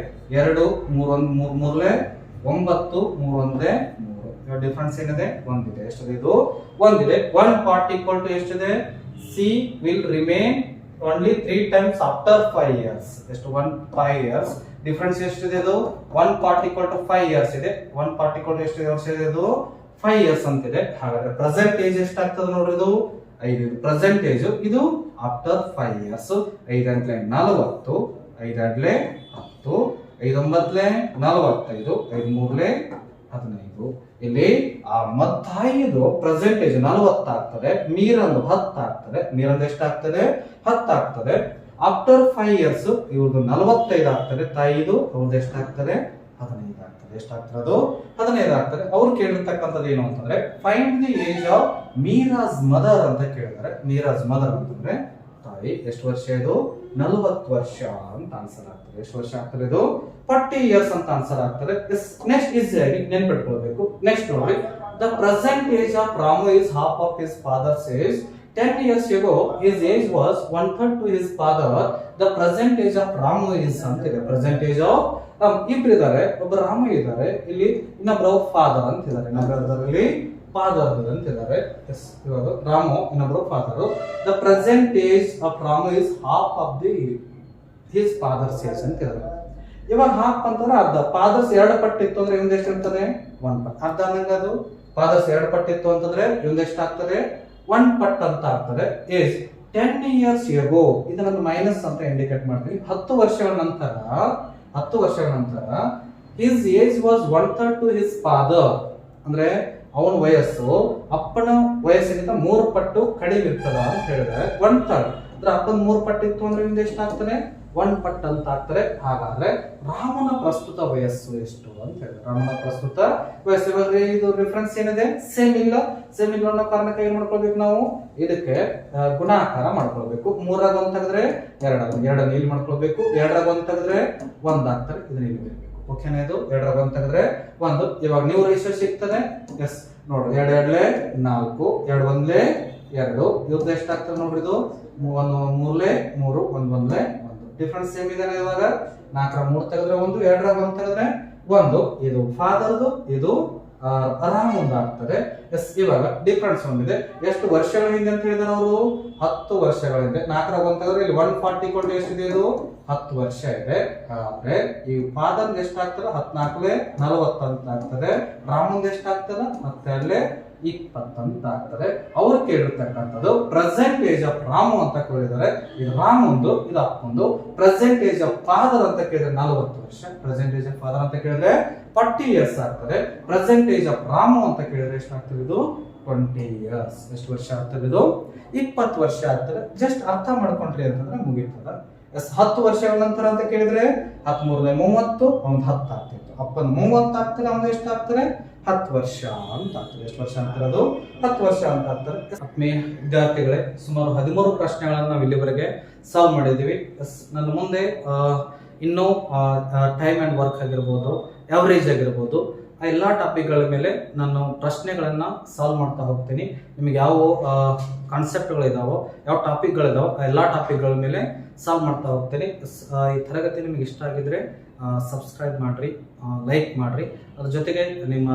1 2, 3 1 3 3 9, 3 1 3. ಡಿಫರೆನ್ಸ್ ಏನಿದೆ, 1 ಇದೆ. ಎಷ್ಟಿದೆ ಇದು, 1 ಇದೆ. 1 part equal to ಎಷ್ಟಿದೆ, C will remain only 3 times after 5 years. ಎಷ್ಟು, 5 years. ಡಿಫರೆನ್ಸ್ ಎಷ್ಟಿದೆ, ಇದು 1 part equal to 5 years ಇದೆ. 1 part equal to ಎಷ್ಟು ವರ್ಷ ಇದೆ, ಇದು 5 years ಅಂತಿದೆ. ಹಾಗಾದ್ರೆ ಪ್ರೆಸೆಂಟ್ ಏಜ್ ಎಷ್ಟಾಗ್ತದೆ ನೋಡ್ರಿ, ಇದು 5. ಪ್ರೆಸೆಂಟ್ ಏಜ್ ಇದು ಆಫ್ಟರ್ 5 years. 5 ಗಂಟ್ಲೆ 40, 5 ಆಡ್ಲೆ 10, 5 9 45, 5 3 15. ಇಲ್ಲಿ ಆ ತಾಯಿದು ಪ್ರೆಸೆಂಟೇಜ್ 40 ಆಗ್ತದೆ, ಮೀರಂದು 10 ಆಗ್ತದೆ. ಮೀರಂದು ಎಷ್ಟಾಗ್ತದೆ, 10 ಆಗ್ತದೆ. ಆಫ್ಟರ್ 5 years ಇವ್ರದ್ದು 45 ಆಗ್ತದೆ. ತಾಯಿದು ಅವ್ರದ್ದು ಎಷ್ಟಾಗ್ತದೆ, 15 ಆಗ್ತದೆ. ಎಷ್ಟಾಗ್ತದೆ, ಅದು 15 ಆಗ್ತದೆ. ಅವ್ರು ಕೇಳಿರ್ತಕ್ಕಂಥದ್ದು ಏನು ಅಂತಂದ್ರೆ find the age of Meera's mother ಅಂತ ಕೇಳಿದ್ದಾರೆ. ಮೀರಾಸ್ ಮದರ್ ಅಂತಂದ್ರೆ ತಾಯಿ. ಎಷ್ಟು ವರ್ಷ ಇದು, 40 ವರ್ಷ ಅಂತ ಆನ್ಸರ್ ಆಗ್ತದೆ. ಎಷ್ಟು ವರ್ಷ ಆಗ್ತದೆ, ಇದು 40 years ಅಂತ ಆನ್ಸರ್ ಆಗ್ತದೆ. ನೆಕ್ಸ್ಟ್ ಈಸಿ ಆಗಿ ನೆನ್ಪಿಟ್ಕೊಳ್ಬೇಕು. ನೆಕ್ಸ್ಟ್ ನೋಡಿ, the present age of Ramu is half of his father's age. 10 years ago his age was 1/3 to his father. The present age of Ramu is ಅಂತಿದೆ. ಪ್ರೆಸೆಂಟ್ ಏಜ್ ಆಫ್ ಇಬ್ರು ಇದ್ದಾರೆ, ಒಬ್ಬ ರಾಮು ಇದ್ದಾರೆ, ಇಲ್ಲಿ ಇನ್ನೊಬ್ಬರು ಫಾದರ್ ಅಂತಿದ್ದಾರೆ. ಇನ್ನೊಬ್ಬರಲ್ಲಿ ಫಾದರ್ ಅಂತಿದ್ದಾರೆ. ಇವಾಗ ರಾಮು, ಇನ್ನೊಬ್ರು father. The present age of Ramu is half of the his father's age ಅಂತಿದ್ದಾರೆ. ಇವಾಗ ಹಾಫ್ ಅಂತಂದ್ರೆ ಅರ್ಧ. ಫಾದರ್ಸ್ 2 ಪಟ್ಟಿತ್ತು ಅಂದ್ರೆ ಇವಂದ ಎಷ್ಟು ಇರ್ತದೆ, 1 ಪಟ್. ಅರ್ಧ ಅನ್ನಂಗ ಅದು ಫಾದರ್ಸ್ 2 ಪಟ್ಟಿತ್ತು ಅಂತಂದ್ರೆ ಇವಂದ ಎಷ್ಟಾಗ್ತದೆ, 1 ಪಟ್ ಅಂತ ಆಗ್ತದೆ. ಏಜ್ 10 years ago, ಇದನ್ನು ಮೈನಸ್ ಅಂತ ಇಂಡಿಕೇಟ್ ಮಾಡ್ತೀವಿ. 10 ವರ್ಷಗಳ ನಂತರ, 10 ವರ್ಷಗಳ ನಂತರ his age was 1/3 to his father. ಅಂದ್ರೆ ಅವನ ವಯಸ್ಸು ಅಪ್ಪನ ವಯಸ್ಸಿಗಿಂತ 3 ಪಟ್ಟು ಕಡಿಮೆ ಇರ್ತದ ಅಂತ ಹೇಳಿದ್ರೆ 1/3. ಅಂದ್ರೆ ಅಪ್ಪನ 3 ಪಟ್ಟು ಇತ್ತು ಅಂದ್ರೆ ಇವಂದ ಎಷ್ಟಾಗ್ತದೆ, 1 ಪಟ್ ಅಂತ ಆಗ್ತದೆ. ಹಾಗಾದ್ರೆ ರಾಮನ ಪ್ರಸ್ತುತ ವಯಸ್ಸು ಎಷ್ಟು ಅಂತ ಹೇಳಿದ್ರೆ, ರಾಮನ ಪ್ರಸ್ತುತ ವಯಸ್ಸು. ಇವಾಗ ಇದು ರಿಫರೆನ್ಸ್ ಏನಿದೆ, ಸೇಮ್ ಇಲ್ಲ. ಸೇಮ್ ಇಲ್ಲ ಅನ್ನೋ ಕಾರಣಕ್ಕೆ ಏನ್ ಮಾಡ್ಕೊಳ್ಬೇಕು ನಾವು, ಇದಕ್ಕೆ ಗುಣಾಕಾರ ಮಾಡ್ಕೊಳ್ಬೇಕು. 3ರಾಗ 1 ತೆಗೆದ್ರೆ 2, 2 ಇಲ್ಲಿ ಮಾಡ್ಕೊಳ್ಬೇಕು. 2ರಾಗ 1 ತೆಗೆದ್ರೆ 1 ಆಗ್ತದೆ. ಇದನ್ನ ಇಲ್ಲಿ ಬರಬೇಕು. ಓಕೆನಾ, ಇದು 2ರಾಗ 1 ತೆಗೆದ್ರೆ 1. ಇವಾಗ ನ್ಯೂ ರೇಷಿಯೋ ಸಿಗ್ತದೆ. ಎಸ್ ನೋಡು, 2 2 4, 2 1 2. ಇವ್ರದ್ದು ಎಷ್ಟಾಗ್ತದೆ ನೋಡ್ರಿ, ಇದು 1 3 3, 1 1 1. ಡಿಫರೆನ್ಸ್ ಸೇಮ್ ಇದೆ. ಇವಾಗ 4ರಾಗ 3 ತೆಗೆದ್ರೆ 1, 2ರಾಗ 1 ತೆಗೆದ್ರೆ 1. ಇದು ಫಾದರ್ದು, ಇದು ರಾಮಂದು ಆಗ್ತದೆ. ಎಸ್, ಇವಾಗ ಡಿಫರೆನ್ಸ್ ಒಂದಿದೆ. ಎಷ್ಟು ವರ್ಷಗಳ ಹಿಂದೆ ಅಂತ ಹೇಳಿದ್ರೆ ಅವರು 10 ವರ್ಷಗಳ ಹಿಂದೆ. 4ರಾಗ 1 ತೆಗೆದ್ರೆ ಇಲ್ಲಿ 140 ಎಷ್ಟಿದೆ, ಇದು 10 ವರ್ಷ ಇದೆ. ಆದ್ರೆ ಈ ಫಾದರ್ ಎಷ್ಟಾಗ್ತದೆ, 14 40 ಅಂತ ಆಗ್ತದೆ. ರಾಮಂದು ಎಷ್ಟಾಗ್ತದೆ, 12 20 ಅಂತ ಆಗ್ತದೆ. ಅವ್ರು ಕೇಳಿರ್ತಕ್ಕಂಥದ್ದು ಪ್ರೆಸೆಂಟ್ ಏಜ್ ಆಫ್ ರಾಮು ಅಂತ ಕೇಳಿದ್ದಾರೆ. ಇದು ರಾಮಂದು, ಇದು ಅಪ್ಪಂದು. ಪ್ರೆಸೆಂಟ್ ಏಜ್ ಆಫ್ ಫಾದರ್ ಅಂತ ಕೇಳಿದ್ರೆ 40 ವರ್ಷ. ಪ್ರೆಸೆಂಟ್ ಏಜ್ ಆಫ್ ಫಾದರ್ ಅಂತ ಕೇಳಿದ್ರೆ 40 years ಆಗ್ತದೆ. ಪ್ರೆಸೆಂಟ್ ಏಜ್ ಆಫ್ ರಾಮು ಅಂತ ಕೇಳಿದ್ರೆ ಎಷ್ಟಾಗ್ತದೆ, ಇದು 20 years. ಎಷ್ಟು ವರ್ಷ ಆಗ್ತದೆ, ಇದು 20 ವರ್ಷ ಆಗ್ತದೆ. ಜಸ್ಟ್ ಅರ್ಥ ಮಾಡ್ಕೊಂಡ್ರಿ ಅಂತಂದ್ರೆ ಮುಗೀತದ. ಎಸ್ 10 ವರ್ಷಗಳ ನಂತರ ಅಂತ ಕೇಳಿದ್ರೆ 13ನೇ 30 ಅವ್ನು 10 ಆಗ್ತಿತ್ತು. ಅಪ್ಪನ 30 ಆಗ್ತಾರೆ, ಅವ್ನು ಎಷ್ಟು ಆಗ್ತಾರೆ 10 ವರ್ಷ ಅಂತ ಆಗ್ತದೆ. ಎಷ್ಟು ವರ್ಷ ಅಂತಾರೆ ಅದು 10 ವರ್ಷ ಅಂತ ಆಗ್ತಾರೆ. ಆತ್ಮೀಯ ವಿದ್ಯಾರ್ಥಿಗಳೇ, ಸುಮಾರು 13 ಪ್ರಶ್ನೆಗಳನ್ನು ನಾವು ಇಲ್ಲಿವರೆಗೆ ಸಾಲ್ವ್ ಮಾಡಿದ್ದೀವಿ. ನನ್ನ ಮುಂದೆ ಇನ್ನೂ ಟೈಮ್ ಆ್ಯಂಡ್ ವರ್ಕ್ ಆಗಿರ್ಬೋದು, ಎವರೇಜ್ ಆಗಿರ್ಬೋದು, ಆ ಎಲ್ಲ ಟಾಪಿಕ್ಗಳ ಮೇಲೆ ನಾನು ಪ್ರಶ್ನೆಗಳನ್ನು ಸಾಲ್ವ್ ಮಾಡ್ತಾ ಹೋಗ್ತೀನಿ. ನಿಮಗೆ ಯಾವ ಕಾನ್ಸೆಪ್ಟ್ಗಳಿದಾವೋ, ಯಾವ ಟಾಪಿಕ್ಗಳಿದಾವೋ ಆ ಎಲ್ಲ ಟಾಪಿಕ್ಗಳ ಮೇಲೆ ಸಾಲ್ವ್ ಮಾಡ್ತಾ ಹೋಗ್ತೀನಿ. ಈ ತರಗತಿ ನಿಮಗೆ ಇಷ್ಟ ಆಗಿದ್ರೆ ಸಬ್ಸ್ಕ್ರೈಬ್ ಮಾಡಿರಿ, ಲೈಕ್ ಮಾಡಿರಿ, ಅದ್ರ ಜೊತೆಗೆ ನಿಮ್ಮ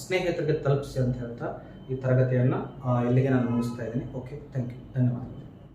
ಸ್ನೇಹಿತರಿಗೆ ತಲುಪಿಸಿ ಅಂತ ಹೇಳ್ತಾ ಈ ತರಗತಿಯನ್ನು ಇಲ್ಲಿಗೆ ನಾನು ಮುಗಿಸ್ತಾ ಇದ್ದೀನಿ. ಓಕೆ, ಥ್ಯಾಂಕ್ ಯು, ಧನ್ಯವಾದ.